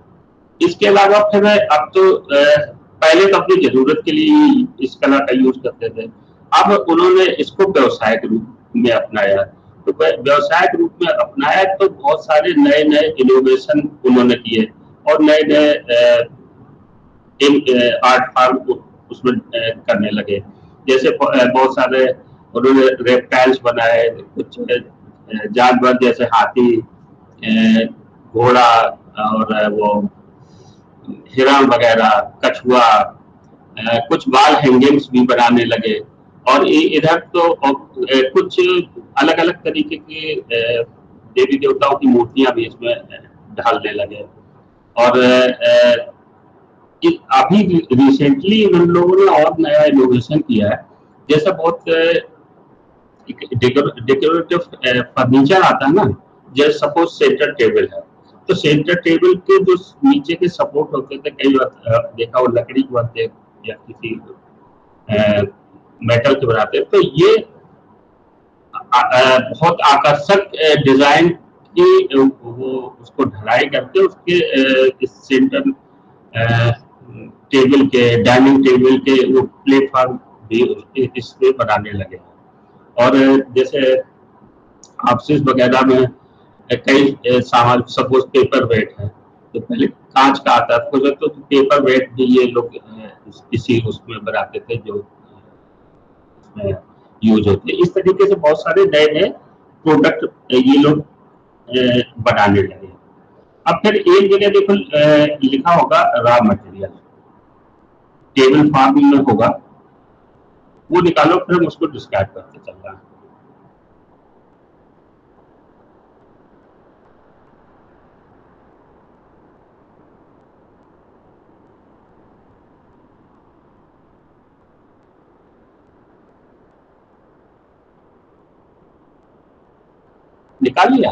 इसके अलावा फिर अब तो पहले तो अपनी जरूरत के लिए इस कला का यूज करते थे, अब उन्होंने इसको व्यवसायिक रूप में अपनाया। तो व्यवसायिक रूप में अपनाया तो बहुत सारे नए नए इनोवेशन उन्होंने किए और नए नए आर्ट फॉर्म उसमें करने लगे। जैसे बहुत सारे उन्होंने रेप्टाइल्स बनाए, कुछ जानवर जैसे हाथी, घोड़ा और वो हिरण वगैरह, कछुआ, कुछ वॉल हैंगिंग्स भी बनाने लगे। और इधर तो कुछ अलग अलग तरीके के देवी देवताओं की मूर्तियां भी इसमें ढालने लगे। और अभी रिसेंटली इन लोगों ने और नया इनोवेशन किया है, जैसे बहुत डेकोरेटिव फर्नीचर आता है ना, जैसे सपोज सेंटर टेबल है, तो सेंटर टेबल के जो नीचे के सपोर्ट होते थे, कई बार देखा वो लकड़ी के बनते या किसी मेटल के बनाते, तो ये बहुत आकर्षक डिजाइन की वो उसको ढलाई करके उसके सेंटर टेबल के, डाइनिंग टेबल के वो प्लेटफॉर्म भी इस पे बनाने लगे। और जैसे ऑफिस वगैरह में कई सामान, सपोज पेपर वेट है, तो पहले कांच का आता था, तो पेपर वेट भी ये लोग इसी उसमें बनाते थे जो यूज होते। इस तरीके से बहुत सारे नए नए प्रोडक्ट ये लोग बनाने लगे। अब फिर एक जगह देखो लिखा होगा रॉ मटेरियल, टेबल फॉर्म में होगा, वो निकालो, फिर हम उसको डिस्क्राइब करते चल रहा है। निकाल लिया?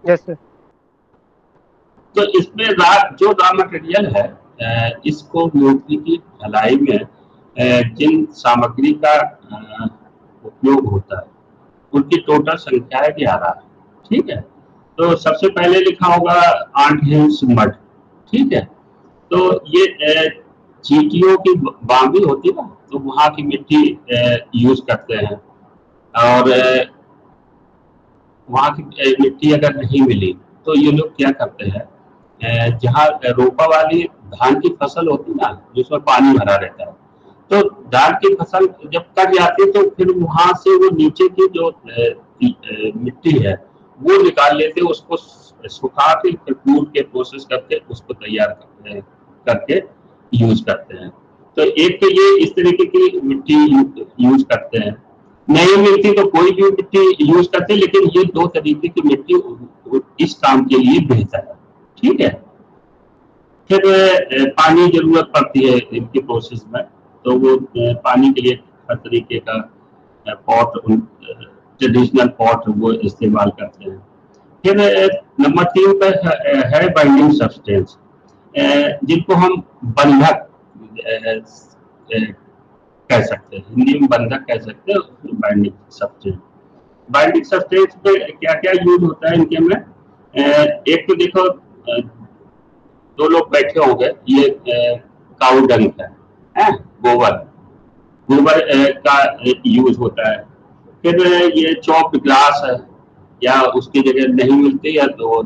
Yes sir. तो इसमें जो रॉ मटेरियल है, इसको मूर्ति की ढलाई में जिन सामग्री का उपयोग होता है उनकी टोटल संख्या है 11। ठीक है, तो सबसे पहले लिखा होगा आंट हिल्स मड। ठीक है, तो ये चींटियों की बांगी होती है ना, तो वहां की मिट्टी यूज करते हैं। और वहां की मिट्टी अगर नहीं मिली तो ये लोग क्या करते हैं, जहाँ रोपा वाली धान की फसल होती ना, जिसमें पानी भरा रहता है, तो धान की फसल जब कट जाती है तो फिर वहां से वो नीचे की जो मिट्टी है वो निकाल लेते हैं, उसको सुखा के फिर कूट के प्रोसेस करके उसको तैयार करके यूज करते हैं। तो एक तो ये इस तरीके की मिट्टी यूज करते हैं। नहीं मिलती तो कोई भी मिट्टी यूज करते हैं, लेकिन ये दो तरीके की मिट्टी इस काम के लिए बेहतर है। ठीक है, फिर पानी जरूरत पड़ती है इनके प्रोसेस में, तो वो पानी के लिए हर तरीके का पॉट, ट्रेडिशनल पॉट वो इस्तेमाल करते हैं। फिर नंबर 3 पर है बाइंडिंग सब्सटेंस, जिनको हम बंधक कह सकते हैं, हिंदी में बंधक कह सकते हैं, बाइंडिंग सब्सटेंस। बाइंडिंग सब्सटेंस पे क्या क्या यूज होता है इनके में, एक तो देखो दो लोग बैठे होंगे, ये काऊ डंग है, गोबर गोबर का यूज होता है। फिर ये चॉप ग्रास है, या उसकी जगह नहीं मिलती या तो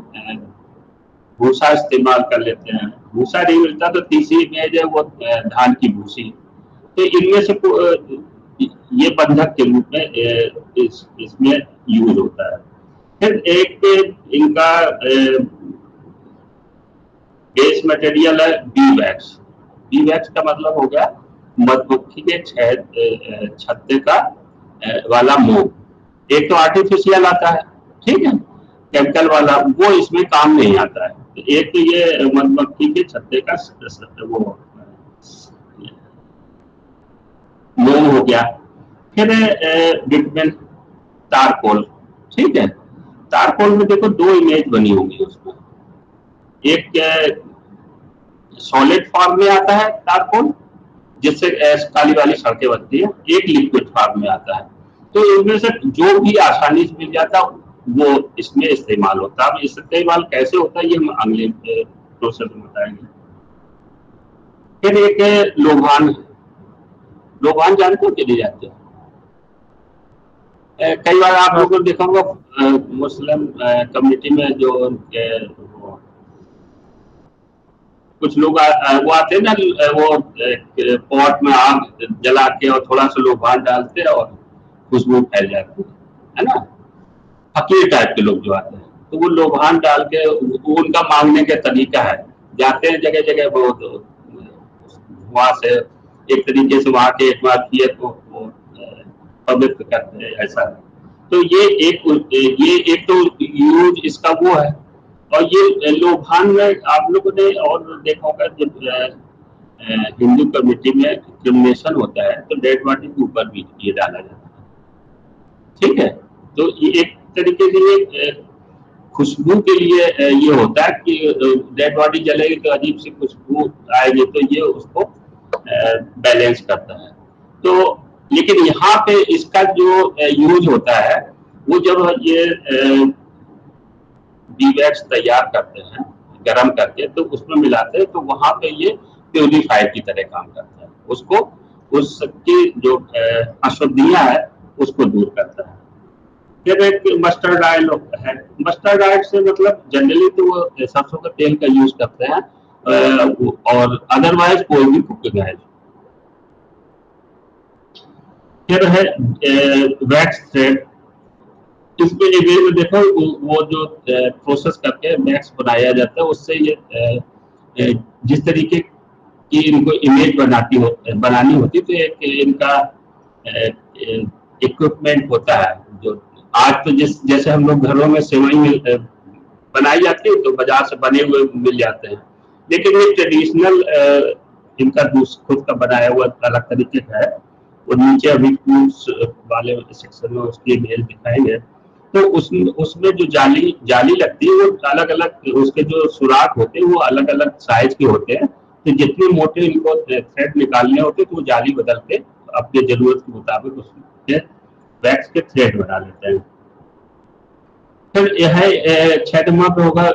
भूसा इस्तेमाल कर लेते हैं। भूसा नहीं मिलता तो तीसरी मेज है वो धान की भूसी। तो इनमें से ये बंधक के रूप में इसमें यूज होता है। फिर एक इनका बेस मटेरियल है बी वैक्स। बी वैक्स का मतलब हो गया मधुमक्खी के छत्ते का वाला मोम। एक तो आर्टिफिशियल आता है, ठीक है, केमिकल वाला, वो इसमें काम नहीं आता है। एक तो ये मधुमक्खी के छत्ते का वो मोम हो गया। फिर बिटमेन तारकोल, ठीक है। तारकोल में देखो दो इमेज बनी होगी उसमें, एक सॉलिड फॉर्म में आता है तारकोल जिससे काली वाली सड़कें बनती है, एक लिक्विड फॉर्म में आता है। तो इनमें से जो भी आसानी से मिल जाता वो इसमें इस्तेमाल होता है। अब इस्तेमाल कैसे होता है ये हम अगले प्रोसेस में बताएंगे। फिर एक है लोभान। लोभान जानते हो कि नहीं जानते हो? कई बार आप लोगों को देखा होगा मुस्लिम कम्युनिटी में जो कुछ लोग वो आते हैं ना, वो पॉट में आग जला के और थोड़ा सा लोभान डालते हैं और खुशबू फैल जाती है ना। फकीर टाइप के लोग जो आते हैं तो वो लोभान डाल के, वो उनका मांगने का तरीका है। जाते हैं जगह जगह, वो वहां से एक तरीके से वहां के एक बात किए तो वो पवित्र करते हैं, ऐसा। तो ये एक तो यूज इसका वो है। और ये लोभान में आप लोगों ने और देखा होगा जब हिंदू कम्युनिटी में क्रिमिनेशन होता है तो डेड बॉडी के ऊपर भी ये डाला जाता है, ठीक है। तो ये एक तरीके से ये खुशबू के लिए ये होता है कि डेड बॉडी जलेगी तो अजीब सी खुशबू आएगी, तो ये उसको बैलेंस करता है। तो लेकिन यहाँ पे इसका जो यूज होता है वो जब ये बी वैक्स तैयार करते हैं गरम करके तो उसमें मिलाते हैं, तो वहां पे ये प्यूरिफायर की तरह काम करता है, उसको उसकी जो अशुद्धियां है उसको दूर करता है। फिर एक मस्टर्ड ऑयल है। मस्टर्ड ऑयल से मतलब जनरली तो वो सरसों का तेल का यूज करते हैं, और अदरवाइज कोई भी कुकिंग है। फिर है वैक्स थ्रेड। इसमें इमेज में देखो वो जो प्रोसेस करके वैक्स बनाया जाता है उससे ये जिस तरीके की इनको इमेज बनानी होती तो एक इनका इक्विपमेंट होता है। जो आज तो जैसे हम लोग घरों में सेवई बनाई जाती है तो बाजार से बने हुए मिल जाते हैं, लेकिन ये ट्रेडिशनल इनका खुद का बनाया हुआ अलग तरीके का है। वो नीचे अभी टूल्स वाले सेक्शन में उसकी इमेज दिखाएंगे। तो उसमें जो जाली लगती है वो अलग अलग, उसके जो सुराख होते हैं वो अलग अलग साइज के होते हैं। तो जितने मोटे इनको थ्रेड निकालने होते तो वो जाली बदल के अपने जरूरत के मुताबिक उसके वैक्स के थ्रेड बना लेते हैं। फिर यह 6 नंबर पे होगा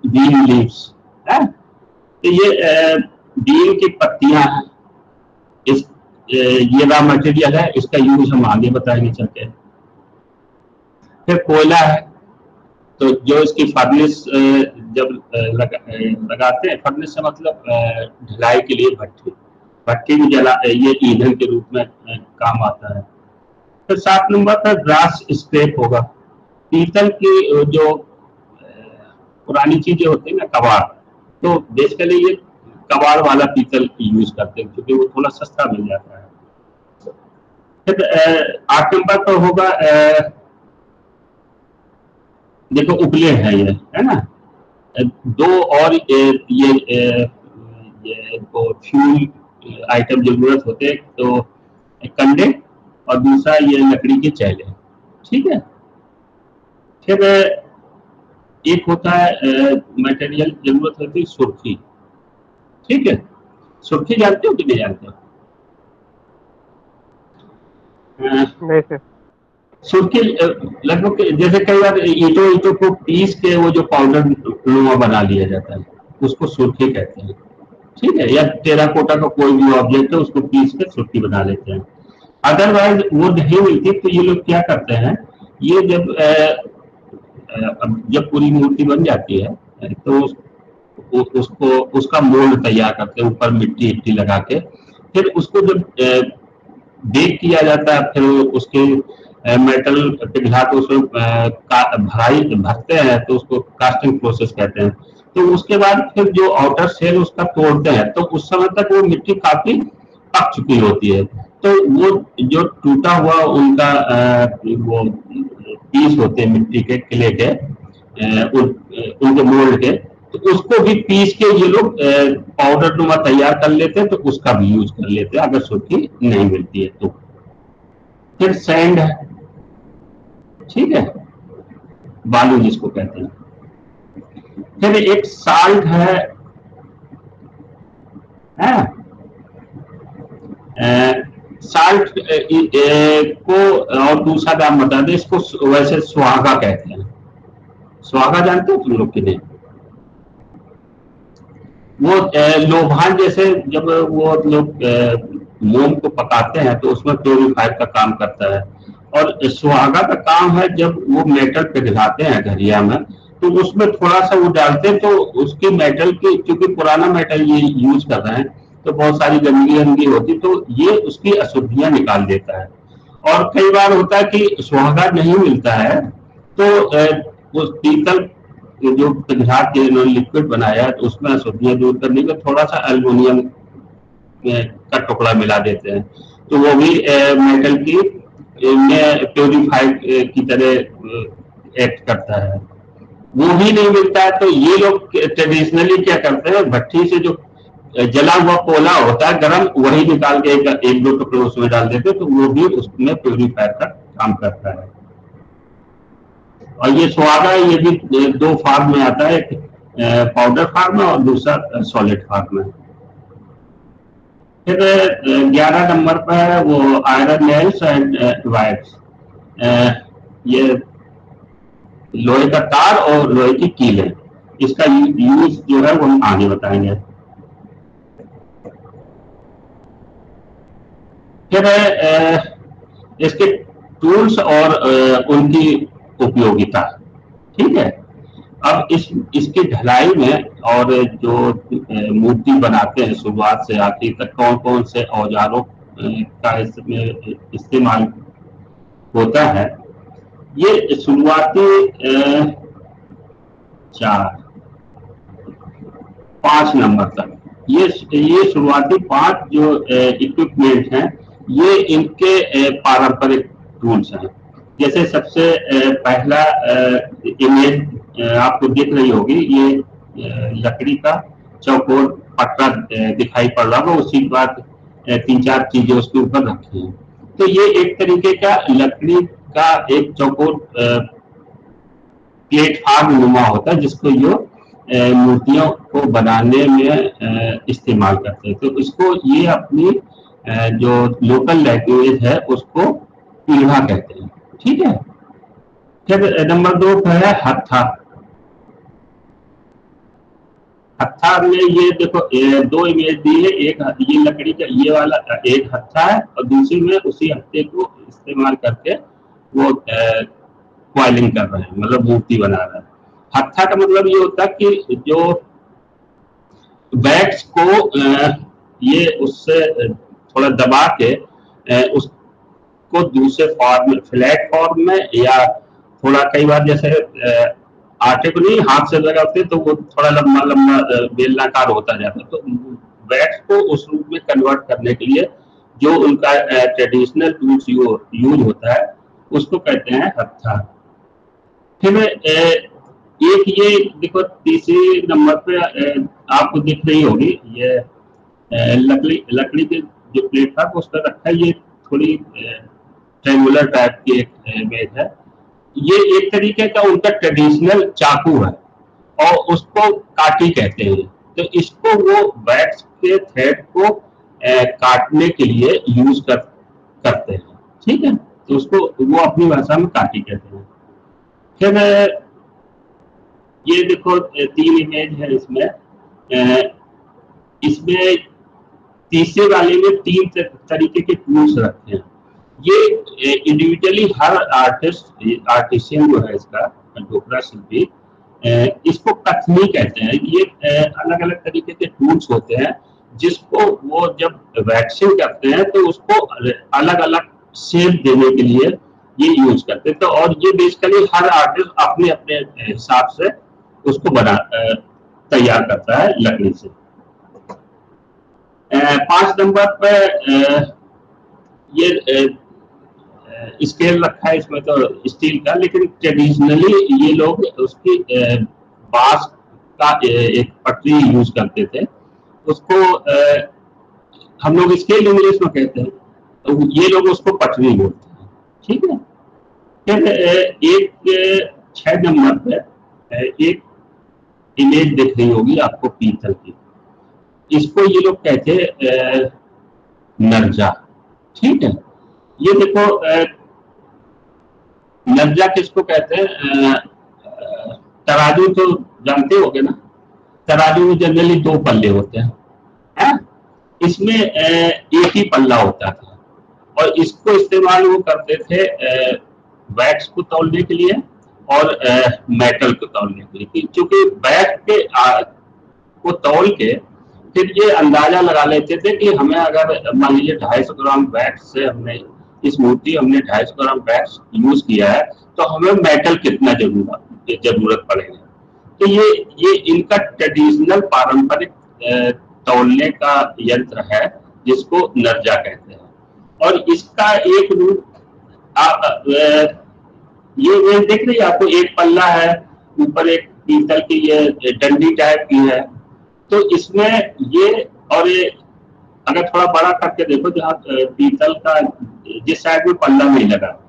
बीन लीव्स है। तो ये बीन की पत्तियां हैं, ये रॉ मटेरियल है, इसका यूज हम आगे बताएंगे चलते। फिर कोयला है, तो जो इसकी फर्नेस जब लगाते हैं, फर्नेस से मतलब ढलाई के लिए भट्टी में ये ईंधन के रूप में काम आता है। फिर 7 नंबर पर ग्रास स्क्रैप होगा। पीतल की जो पुरानी चीजें होती है ना, कबाड़, तो बेसिकली ये कबाड़ वाला पीतल यूज करते हैं क्योंकि वो थोड़ा सस्ता मिल जाता है। फिर 8 नंबर पर होगा देखो उपले है ये, है ना। दो और ये इनको फ्यूल आइटम जरूरत होते हैं, तो कंडे और दूसरा ये लकड़ी के चैले, ठीक है। फिर एक होता है मटेरियल जरूरत होती है सुर्खी, ठीक है। सुर्खी जानते हो कि नहीं जानते हो? नहीं सर। सुर्खी लगभग जैसे कई बार ईंटों को पीस के वो जो पाउडर नुमा बना लिया जाता है, उसको सुर्खी कहते हैं, ठीक है। या टेराकोटा का कोई भी ऑब्जेक्ट है उसको पीस के सुर्खी बना लेते हैं। अदरवाइज वो नहीं मिलती तो ये लोग क्या करते हैं, ये जब पूरी मूर्ति बन जाती है तो उसको उसका मोल्ड तैयार करते हैं, ऊपर मिट्टी इट्टी लगा के, फिर उसको जब बेक किया जाता है, फिर उसके मेटल पिघला के उसमें भराई भरते हैं, तो उसको कास्टिंग प्रोसेस कहते हैं। तो उसके बाद फिर जो आउटर सेल उसका तोड़ते हैं, तो उस समय तक वो मिट्टी काफी पक चुकी होती है। तो वो जो टूटा हुआ उनका वो पीस होते हैं मिट्टी के, क्ले के, उनके मोल्ड के, तो उसको भी पीस के ये लोग पाउडर नुमा तैयार कर लेते हैं, तो उसका भी यूज कर लेते हैं अगर सुर्खी नहीं मिलती है तो। फिर सैंड है, ठीक है, बालू जिसको कहते हैं। फिर एक साल्ट है, साल्ट को और दूसरा नाम बता दें इसको, वैसे सुहागा कहते हैं। सुहागा जानते हो तुम लोग कि नहीं? वो लोभान जैसे जब वो लोग मोम को पकाते हैं तो उसमें प्योरीफायर का काम करता है। और सुहागा का काम है जब वो मेटल पिघलाते हैं घरिया में, तो उसमें थोड़ा सा वो डालते हैं, तो उसकी मेटल की, क्योंकि पुराना मेटल ये यूज कर रहे हैं तो बहुत सारी गंदगी गंदगी होती, तो ये उसकी अशुद्धियां निकाल देता है। और कई बार होता है कि सुहागा नहीं मिलता है तो उस पीतल जो पिघला के लिक्विड बनाया है तो उसमें अशुद्धियां दूर करने के थोड़ा सा एल्युमिनियम का टुकड़ा मिला देते हैं, तो वो भी मेटल की प्योरीफाइड की तरह एक्ट करता है। वो भी नहीं मिलता है तो ये लोग ट्रेडिशनली क्या करते हैं, भट्टी से जो जला हुआ कोयला होता है गरम, वही निकाल के एक दो टुकड़े उसमें डाल देते, तो वो भी उसमें प्योरीफायर का काम करता है। और ये सुहागा ये भी दो फॉर्म में आता है, एक पाउडर फॉर्म में और दूसरा सॉलिड फॉर्म में। फिर 11 नंबर पर है वो आयरन नेल्स एंड वायर्स, ये लोहे का तार और लोहे की कील है। इसका यूज जो है वो हम आगे बताएंगे। फिर इसके टूल्स और उनकी उपयोगिता, ठीक है। अब इसकी ढलाई में और जो मूर्ति बनाते हैं शुरुआत से आखिर तक कौन कौन से औजारों का इसमें इस्तेमाल होता है, ये शुरुआती 5 नंबर तक ये शुरुआती 5 जो इक्विपमेंट हैं ये इनके पारंपरिक टूल्स हैं। जैसे सबसे पहला इमेज आपको दिख रही होगी, ये लकड़ी का चौकोर पटरा दिखाई पड़ रहा होगा, उसी के बाद 3-4 चीजें उसके ऊपर रखी हैं। तो ये एक तरीके का लकड़ी का एक चौकोर प्लेटफॉर्म नुमा होता है जिसको ये मूर्तियों को बनाने में इस्तेमाल करते हैं। तो इसको ये अपनी जो लोकल लैंग्वेज है उसको पीढ़ा कहते हैं, ठीक है। फिर नंबर 2 पर है हत्था। हत्था में ये देखो 2 इमेज दी है, एक ये लकड़ी का ये वाला एक हत्था है और दूसरी में उसी हत्थे को इस्तेमाल करके वो क्वाइलिंग कर रहे हैं, मतलब मूर्ति बना रहे हैं। हत्था का मतलब ये होता है कि जो बैग्स को ये उससे थोड़ा दबा के उसको दूसरे फॉर्म में, फ्लैट फॉर्म में, या थोड़ा कई बार जैसे आटे को नहीं हाथ से लगाते तो वो थोड़ा लंबा लंबा बेलनाकार होता जाता है, तो बैग्स को उस रूप में कन्वर्ट करने के लिए जो उनका ट्रेडिशनल टूल्स यूज होता है उसको कहते हैं हत्था। फिर एक ये देखो तीसरी नंबर पे आपको दिख रही होगी, ये लकड़ी के जो प्लेटफॉर्म उस पर रखा है, ये थोड़ी ट्रायंगुलर टाइप की एक इमेज है। ये एक तरीके का उनका ट्रेडिशनल चाकू है और उसको काटी कहते हैं। तो इसको वो बैग्स के थ्रेड को काटने के लिए यूज करते हैं, ठीक है। तो उसको वो अपनी भाषा में काटी कहते हैं। फिर ये देखो 3 इमेज है इसमें, इसमें तीसरे वाले में 3 तरीके के टूल्स रखे हैं। ये इंडिविजुअली हर आर्टिशियन जो है इसका ढोकरा शिल्पी, इसको कथनी कहते हैं। ये अलग अलग तरीके के टूल्स होते हैं जिसको वो जब वैक्सिंग करते हैं तो उसको अलग अलग शेप देने के लिए ये यूज करते हैं। तो और ये बेसिकली हर आर्टिस्ट अपने अपने हिसाब से उसको तैयार करता है लकड़ी से। 5 नंबर पे ये स्केल रखा है, इसमें तो स्टील का, लेकिन ट्रेडिशनली ये लोग उसकी बांस का एक पटरी यूज करते थे। उसको हम लोग स्केल इंग्लिश में कहते हैं, तो ये लोग उसको पटरी बोलते हैं। ठीक है। फिर एक 6 नंबर पे एक इमेज दिख रही होगी आपको पीतल की, इसको ये लोग कहते हैं नर्जा। ठीक है। ये देखो नर्जा किसको कहते हैं? तराजू तो जानते होगे ना, तराजू में जनरली 2 पल्ले होते हैं, है? इसमें एक ही पल्ला होता था और इसको इस्तेमाल वो करते थे वैक्स को तौलने के लिए और मेटल को तौलने के लिए, क्योंकि वैक्स के को तौल के फिर ये अंदाजा लगा लेते थे कि हमें अगर मान लीजिए 250 ग्राम वैक्स से हमने इस मूर्ति हमने 250 ग्राम वैक्स यूज किया है तो हमें मेटल कितना जरूरत पड़ेगा। तो ये इनका ट्रेडिशनल पारंपरिक तौलने का यंत्र है जिसको नर्जा कहते हैं। और इसका एक रूप ये देख रही है आपको, एक पल्ला है, ऊपर एक पीतल की ये डंडी टाइप की है। तो इसमें ये और ये अगर थोड़ा बड़ा करके देखो, जहाँ पीतल का जिस साइड में पल्ला नहीं लगा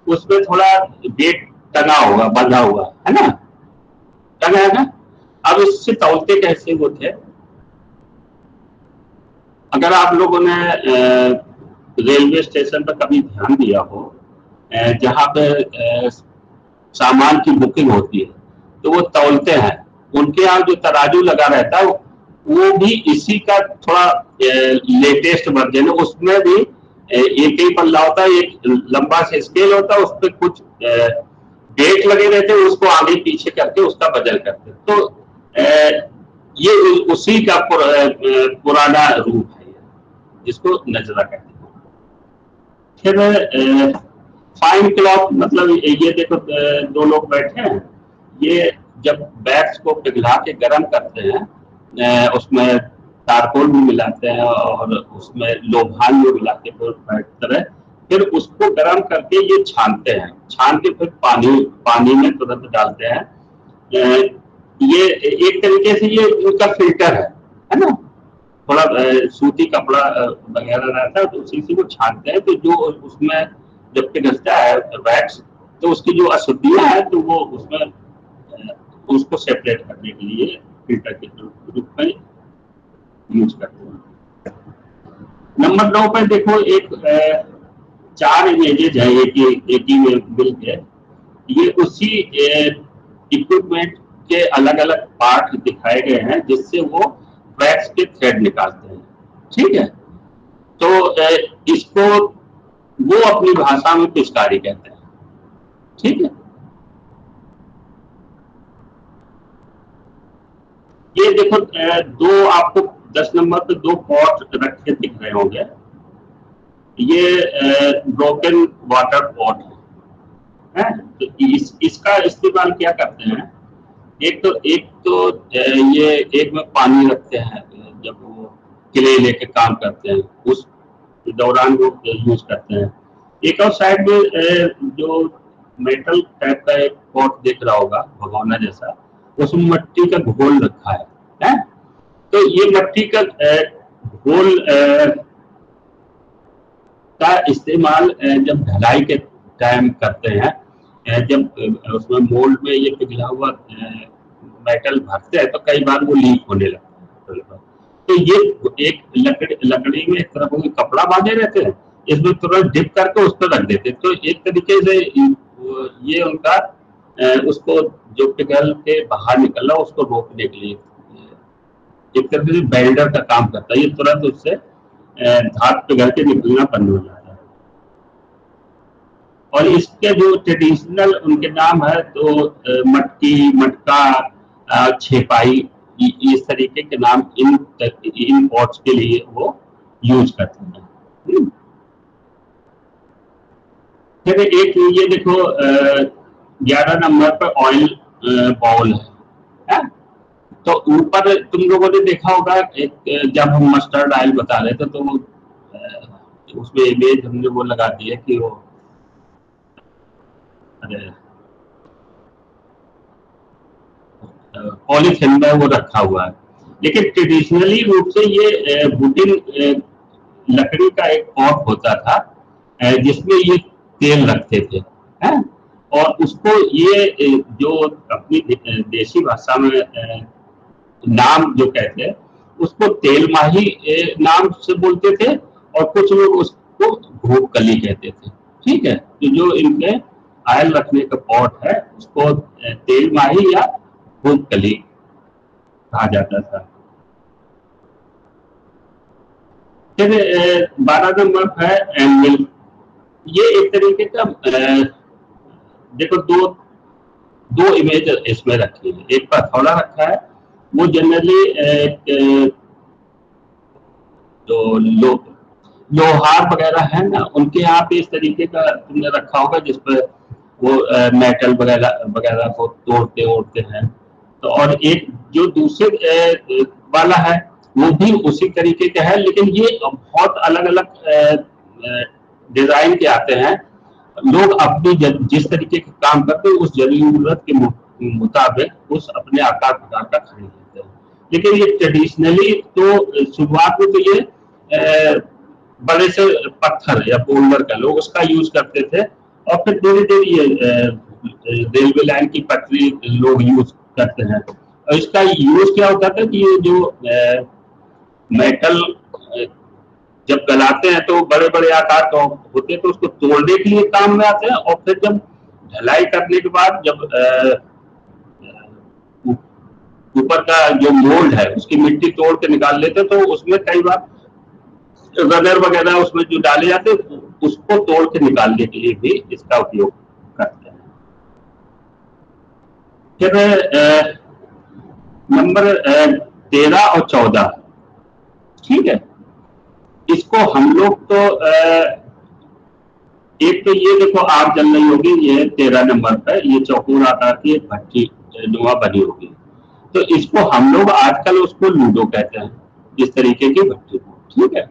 उसमें थोड़ा वेट टंगा होगा, बंधा हुआ है ना, टंगा है ना। अब इससे तौलते कैसे वो थे? अगर आप लोगों ने रेलवे स्टेशन पर कभी ध्यान दिया हो, जहाँ पे सामान की बुकिंग होती है तो वो तौलते हैं, उनके यहाँ जो तराजू लगा रहता है वो भी इसी का थोड़ा लेटेस्ट वर्जन है। उसमें भी एक ही पल्ला होता है, एक लंबा से स्केल होता है, उस पर कुछ डेट लगे रहते हैं, उसको आगे पीछे करके उसका बदल करते हैं। तो ये उसी का पुराना रूप है जिसको नजरा कहते हैं। फिर फाइन क्लॉथ, मतलब ये देखो 2 लोग बैठे हैं, ये जब बैग्स को पिघला के गर्म करते हैं, उसमें तारकोल भी मिलाते हैं और उसमें लोभान भी मिलाते हैं, फिर उसको गर्म करके ये छानते हैं, छान के फिर पानी में तुरंत डालते हैं। ये एक तरीके से ये उनका फिल्टर है ना, थोड़ा सूती कपड़ा वगैरह रहता है तो उसी से वो छानते हैं। तो जो उसमें जब पिघलता है वैक्स तो उसकी जो अशुद्धियां हैं तो वो उसमें उसको सेपरेट करने के लिए फिल्टर के रूप में यूज करते हैं। नंबर 9 पर देखो एक 4 इमेजेज है एक ही में मिल के, ये उसी इक्विपमेंट के अलग अलग पार्ट दिखाए गए हैं जिससे वो वैक्स के थ्रेड निकालते हैं। ठीक है। तो इसको वो अपनी भाषा में पिचकारी कहते हैं। ठीक है। ये देखो 2 आपको 10 नंबर पे 2 पॉट रखे दिख रहे होंगे। ये ब्रोकन वाटर पॉट है। तो इसका इस्तेमाल क्या करते हैं, एक तो ये एक में पानी रखते हैं जब वो क्ले लेके काम करते हैं उस दौरान वो यूज करते हैं। एक और साइड में जो मेटल टाइप का एक पॉट दिख रहा होगा भगोना जैसा, उसमें मिट्टी का घोल रखा है? तो ये मिट्टी का घोल का इस्तेमाल जब ढलाई के टाइम करते हैं, जब उसमें मोल्ड में ये पिघला हुआ मेटल भरते हैं तो कई बार वो लीक होने लगता है। तो ये एक लकड़ी में एक तरह के कपड़ा बांधे रहते हैं, इसमें तुरंत डिप करके उस पर रख देते हैं। तो एक तरीके से ये उनका उसको जो पिघल के बाहर निकल रहा उसको रोकने के लिए एक तरह से बेल्डर का काम करता है, ये तुरंत उससे धात पिघल के निकलना बंद हो जाता है। और इसके जो ट्रेडिशनल उनके नाम है तो मटकी, मटका, छेपाई, इस तरीके के नाम इन पॉट्स के लिए वो यूज करते हैं। फिर एक ये देखो 11 नंबर पर ऑयल बाउल है। तो ऊपर तुम लोगों ने देखा होगा एक जब हम मस्टर्ड ऑयल बता रहे थे तो उसमें इमेज हमने वो लगा दी है कि वो पॉलीथिन में वो रखा हुआ है, लेकिन ट्रेडिशनली रूप से ये वुडन लकड़ी का एक पॉट होता था जिसमें ये तेल रखते थे, है? और उसको ये जो अपनी देसी भाषा में नाम जो कहते हैं उसको तेल माही नाम से बोलते थे, और कुछ लोग उसको घूपकली कहते थे। ठीक है, तो जो इनके ऑयल रखने का पॉट है उसको तेल माही या घूपकली कहा जाता था। फिर 12 नंबर है एंविल। ये एक तरीके का देखो दो इमेज इसमें रखी है, एक पर हथौड़ा रखा है, वो जनरली जो लोहार वगैरह है ना उनके यहाँ पे इस तरीके का तुमने रखा होगा जिसपे वो मेटल वगैरह को तोड़ते हैं। तो और एक जो दूसरे वाला है वो भी उसी तरीके का है, लेकिन ये बहुत अलग अलग डिजाइन के आते हैं। लोग अपनी जिस तरीके का काम करते हैं उस जरूरत के मुताबिक उस अपने आकार प्रकार का खरीद लेते हैं। लेकिन ये ट्रेडिशनली तो शुरुआत में तो ये बड़े से पत्थर या बोल्डर का लोग उसका यूज करते थे, और फिर धीरे धीरे ये रेलवे लाइन की पटरी लोग यूज करते हैं। और इसका यूज क्या होता था कि ये जो मेटल जब गलाते हैं तो बड़े बड़े आकार का होते हैं तो उसको तोड़ने के लिए काम में आते हैं, और फिर जब ढलाई करने के बाद जब ऊपर का जो मोल्ड है उसकी मिट्टी तोड़ के निकाल लेते हैं तो उसमें कई बार रबर वगैरह उसमें जो डाले जाते हैं उसको तोड़ के निकालने के लिए भी इसका उपयोग करते हैं। फिर नंबर 13 और 14, ठीक है, इसको हम लोग तो एक तो ये देखो आग जल रही होगी, ये 13 नंबर पर ये चौकोर आकार की एक भट्टी नुमा बनी होगी, तो इसको हम लोग आजकल उसको लूडो कहते हैं, इस तरीके की भट्टी को। ठीक है,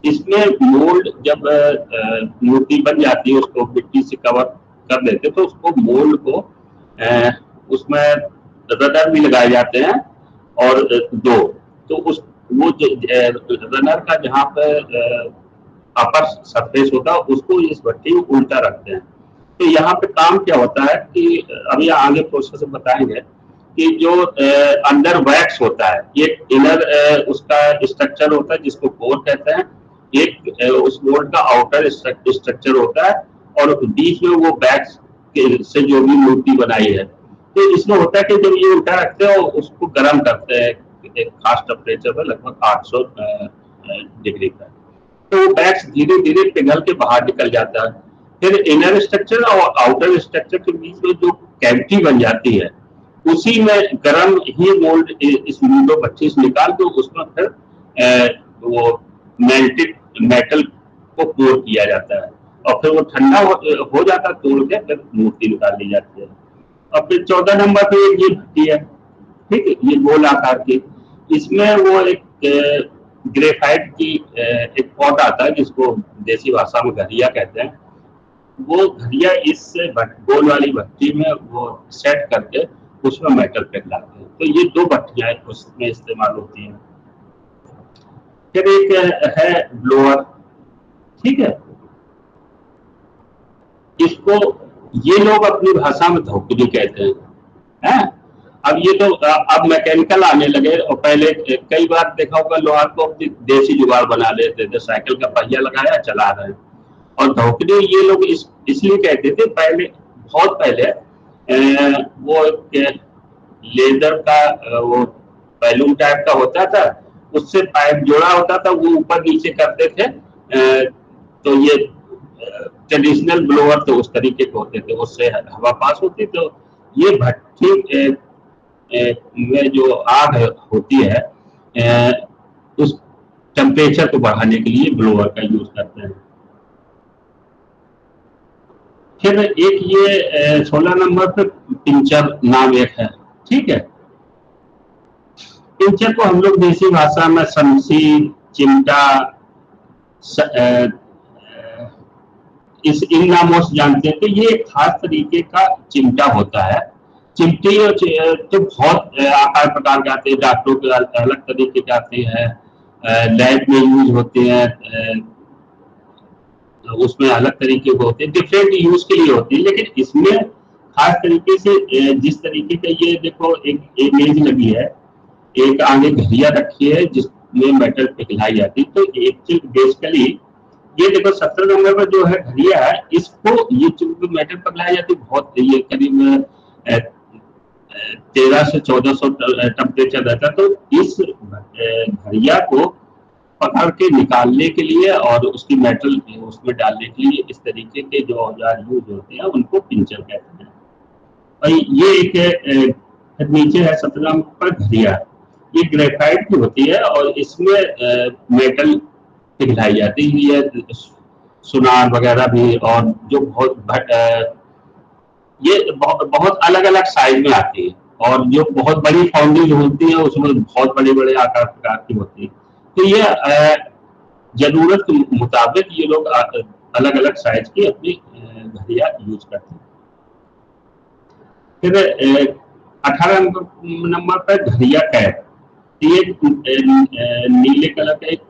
इसमें मोल्ड जब मूर्ति बन जाती है उसको मिट्टी से कवर कर देते तो उसको मोल्ड को उसमें रनर भी लगाए जाते हैं, और तो उस वो रनर का जहाँ पे अपर सरफेस होता है उसको इस भट्टी में उल्टा रखते हैं। तो यहाँ पे काम क्या होता है कि अभी आगे प्रोसेस बताएंगे कि जो अंदर वैक्स होता है, एक इनर उसका स्ट्रक्चर होता है जिसको कोर कहते हैं, एक उस मोल्ड का आउटर स्ट्रक्चर होता है, और बीच में वो वैक्स से जो भी मूर्ति बनाई है। तो इसमें होता है कि जब ये उल्टा रखते हैं और उसको गर्म करते हैं एक खास टेम्परेचर पर लगभग 800 डिग्री पर, तो वो वैक्स धीरे धीरे पिघल के बाहर निकल जाता है। फिर इनर स्ट्रक्चर और आउटर स्ट्रक्चर के बीच में जो कैविटी बन जाती है उसी में गर्म ही मोल्ड इस लूडो भट्टी से निकाल दो, उसमें फिर वो मेल्टेड मेटल को पोर किया जाता है, और फिर वो ठंडा हो जाता है, तोड़ के फिर मूर्ति निकाल ली जाती है। और फिर 14 नंबर पे एक ये भट्टी है, ठीक है, ये गोल आकार की, इसमें वो एक ग्रेफाइट की एक पॉट आता है जिसको देसी भाषा में घड़िया कहते हैं। वो घड़िया इस गोल वाली भट्टी में वो सेट करके उसमें मेटल पिघलाते हैं। तो ये दो भट्टियां उसमें इस्तेमाल होती हैं। फिर एक है ब्लोअर, ठीक है, इसको ये लोग अपनी भाषा में धोकड़ी कहते हैं। अब ये तो अब मैकेनिकल आने लगे, और पहले कई बार देखा होगा लोहार को अपनी देसी जुगाड़ बना लेते थे, साइकिल का पहिया लगाया चला रहे हैं। और धोकड़ी ये लोग इसलिए कहते थे, पहले बहुत पहले वो एक लेदर का वो बैलून टाइप का होता था, उससे पाइप जोड़ा होता था, वो ऊपर नीचे करते थे। तो ये ट्रेडिशनल ब्लोअर तो उस तरीके के होते थे, उससे हवा पास होती। तो ये भट्टी में जो आग होती है उस टेम्परेचर को बढ़ाने के लिए ब्लोअर का यूज करते हैं। फिर एक ये 16 नंबर पे पिंचर नाम एक है, ठीक है। पिंचर को हम लोग देसी भाषा में शमशी, चिमटा, इन नामों से जानते हैं। तो ये एक खास तरीके का चिमटा होता है। चिमटे तो बहुत आकार प्रकार के आते हैं, डॉक्टरों के अलग तरीके के आते हैं, लैब में यूज होते हैं, उसमें अलग तरीके के होते हैं, डिफरेंट यूज के लिए होती है। लेकिन इसमें खास तरीके से जिस तरीके का ये देखो एक इमेज लगी है, एक आगे घड़िया रखी है जिसमें मेटल पिघलाई जाती है। तो एक बेसिकली ये देखो 17 नंबर पर जो है घड़िया है, इसको ये जो मेटल पिघलाई जाती है, बहुत ये करीब 1300 से 1400 टेम्परेचर रहता है। तो इस घड़िया को पकड़ के निकालने के लिए और उसकी मेटल उसमें डालने के लिए इस तरीके के जो औजार यूज होते हैं उनको पिंचर कहते हैं। और ये एक नीचे है 17 नंबर पर घड़िया, ये ग्रेफाइट की होती है और इसमें मेटल पिघलाई जाती है। ये सुनार वगैरह भी, और जो ये बहुत अलग अलग साइज में आती है, और जो बहुत बड़ी फाउंड्री होती है उसमें बहुत बड़े बड़े आकार प्रकार की होती है। तो ये जरूरत के मुताबिक ये लोग अलग अलग साइज की अपनी घड़िया यूज करते हैं। फिर 18 नंबर पर घड़िया कैप, ये नीले कलर का एक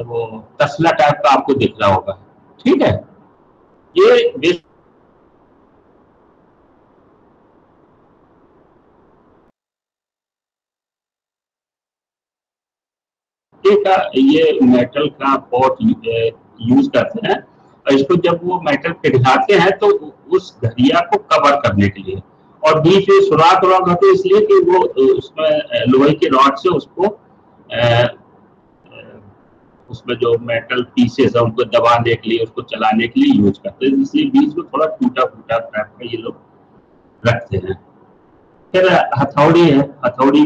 वो तसला टाइप का आपको दिख रहा होगा, ठीक है। ये का ये मेटल का पॉट यूज करते हैं, और इसको जब वो मेटल पिघलाते हैं तो उस घड़िया को कवर करने के लिए, और बीच में सुराख होते इसलिए कि वो उसमें लोहे के रॉड से उसको उसमें जो मेटल पीसेस है उनको दबाने के लिए, उसको चलाने के लिए यूज करते हैं, इसलिए बीच में थोड़ा टूटा फूटा टाइप का ये लोग रखते हैं। फिर हथौड़ी है, हथौड़ी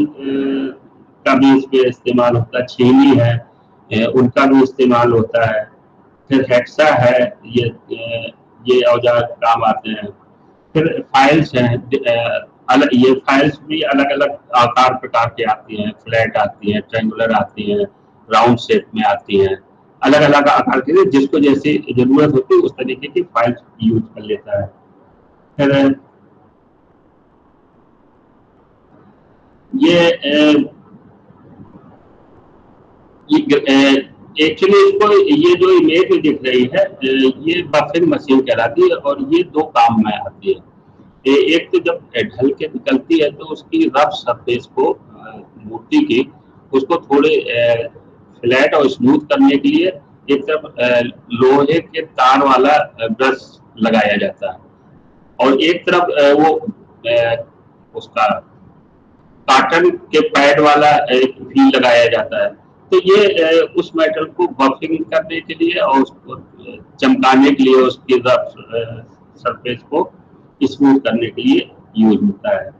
का भी इसमें इस्तेमाल होता है। छेनी है, उनका भी इस्तेमाल होता है। फिर हेक्सा है, ये औजार काम आते हैं। फिर फाइल्स हैं, ये फाइल्स भी अलग अलग आकार प्रकार की आती हैं, फ्लैट आती हैं, ट्रायंगुलर आती हैं, राउंड शेप में आती हैं, अलग अलग आकार की, जिसको जैसे जरूरत होती है उस तरीके की फाइल्स यूज कर लेता है। फिर एक्चुअली इसको ये जो इमेज में दिख रही है ये बफिंग मशीन कहलाती है, और ये दो काम में आती है। एक तो जब ढल के निकलती है तो उसकी रफ सरफेस को मूर्ति की उसको थोड़े फ्लैट और स्मूथ करने के लिए एक तरफ लोहे के तार वाला ब्रश लगाया जाता है, और एक तरफ वो उसका कॉटन के पैड वाला एक व्हील लगाया जाता है। तो ये उस मेटल को बफिंग करने के लिए और उसको चमकाने के लिए, उसकी रफ सरफेस को स्मूथ करने के लिए यूज होता है।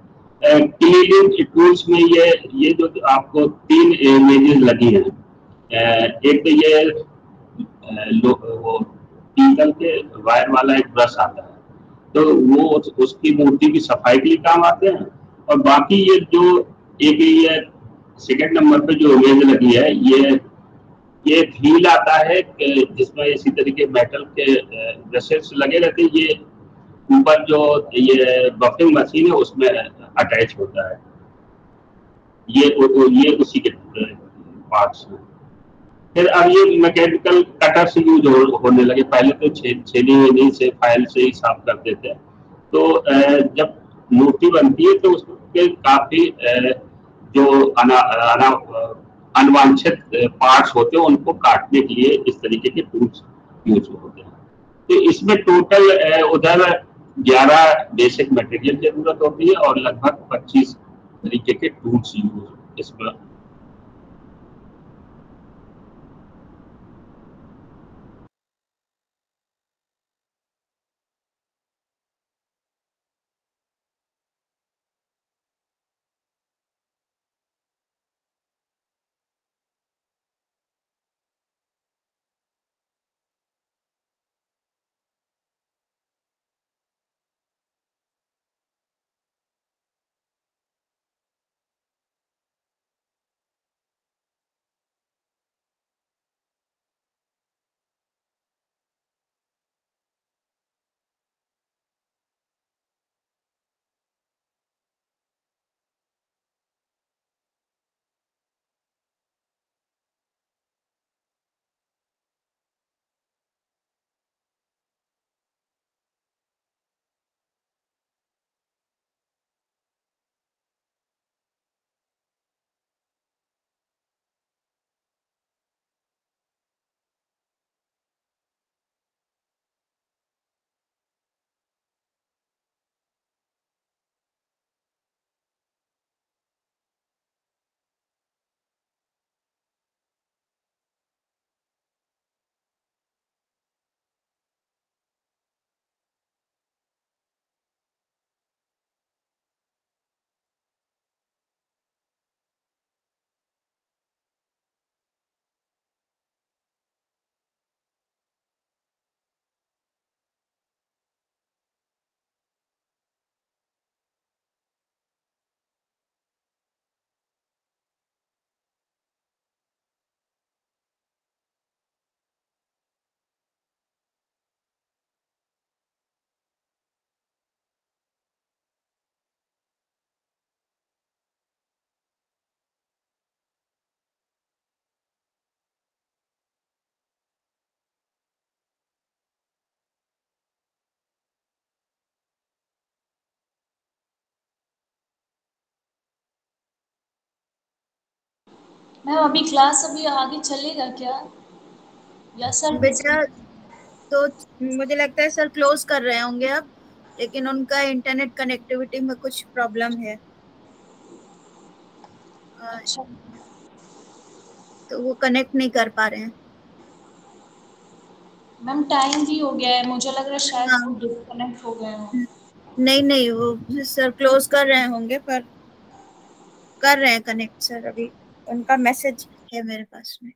क्लीनिंग टूल्स में ये जो आपको 3 इमेजेस लगी हैं, एक तो ये वो पीतल के वायर वाला एक ब्रश आता है, तो वो उसकी मूर्ति की सफाई के लिए काम आते हैं। और बाकी ये जो एक ये सेकंड नंबर पे जो इमेज लगी है, ये व्हील आता है जिसमें इसी तरीके मेटल के ब्रशेस लगे रहते हैं। ये ऊपर जो ये बफिंग मशीन है उसमें अटैच होता है। ये उसी के पार्ट्स हैं। फिर अब ये मैकेनिकल कटर से यूज होने लगे। पहले तो छेनी से फाइल से ही साफ करते थे। तो जब मूर्ति बनती है तो उसके काफी जो अनवांछित पार्ट्स होते हैं उनको काटने के लिए इस तरीके के टूल्स यूज होते हैं। तो इसमें टोटल उधर 11 बेसिक मटेरियल की जरूरत होती है और लगभग 25 तरीके के टूल्स यूज इसमें मैम अभी क्लास अभी आगे चलेगा क्या, या सर? बेटा तो मुझे लगता है सर क्लोज कर रहे होंगे अब, लेकिन उनका इंटरनेट कनेक्टिविटी में कुछ प्रॉब्लम है। अच्छा तो वो कनेक्ट नहीं कर पा रहे हैं। मैम टाइम भी हो गया है, मुझे लग रहा है शायद हाँ। वो डिस्कनेक्ट हो गए हों। नहीं नहीं, वो सर क्लोज कर रहे होंगे, पर कर रहे हैं कनेक्ट सर अभी। उनका मैसेज है मेरे पास में।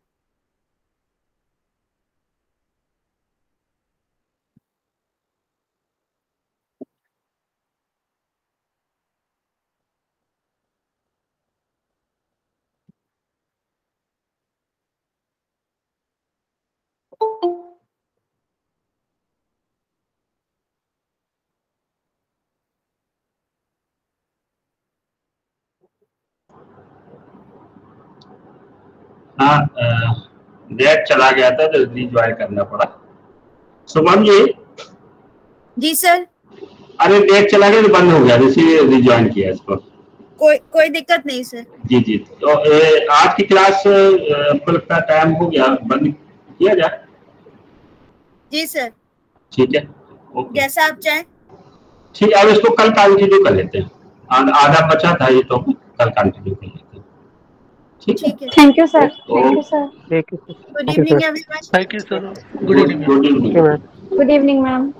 हाँ, नेट चला गया था तो रिज्वाइन करना पड़ा। सुमन जी। जी सर। अरे नेट चला गया तो बंद हो गया, इसीलिए रिज्वाइन किया इसको। कोई दिक्कत नहीं सर। जी जी। तो आज की क्लास आपको लगता है टाइम हो गया, बंद किया जाए? जी सर। ठीक है, ओके। जैसा आप चाहें। ठीक है, अब इसको कल कंटिन्यू कर लेते हैं। आधा बचा था ये, तो कल कंटिन्यू कर लेते हैं। ठीक है। Thank you sir. Thank you sir. Good evening everyone. Thank you sir. Good evening. Good evening ma'am.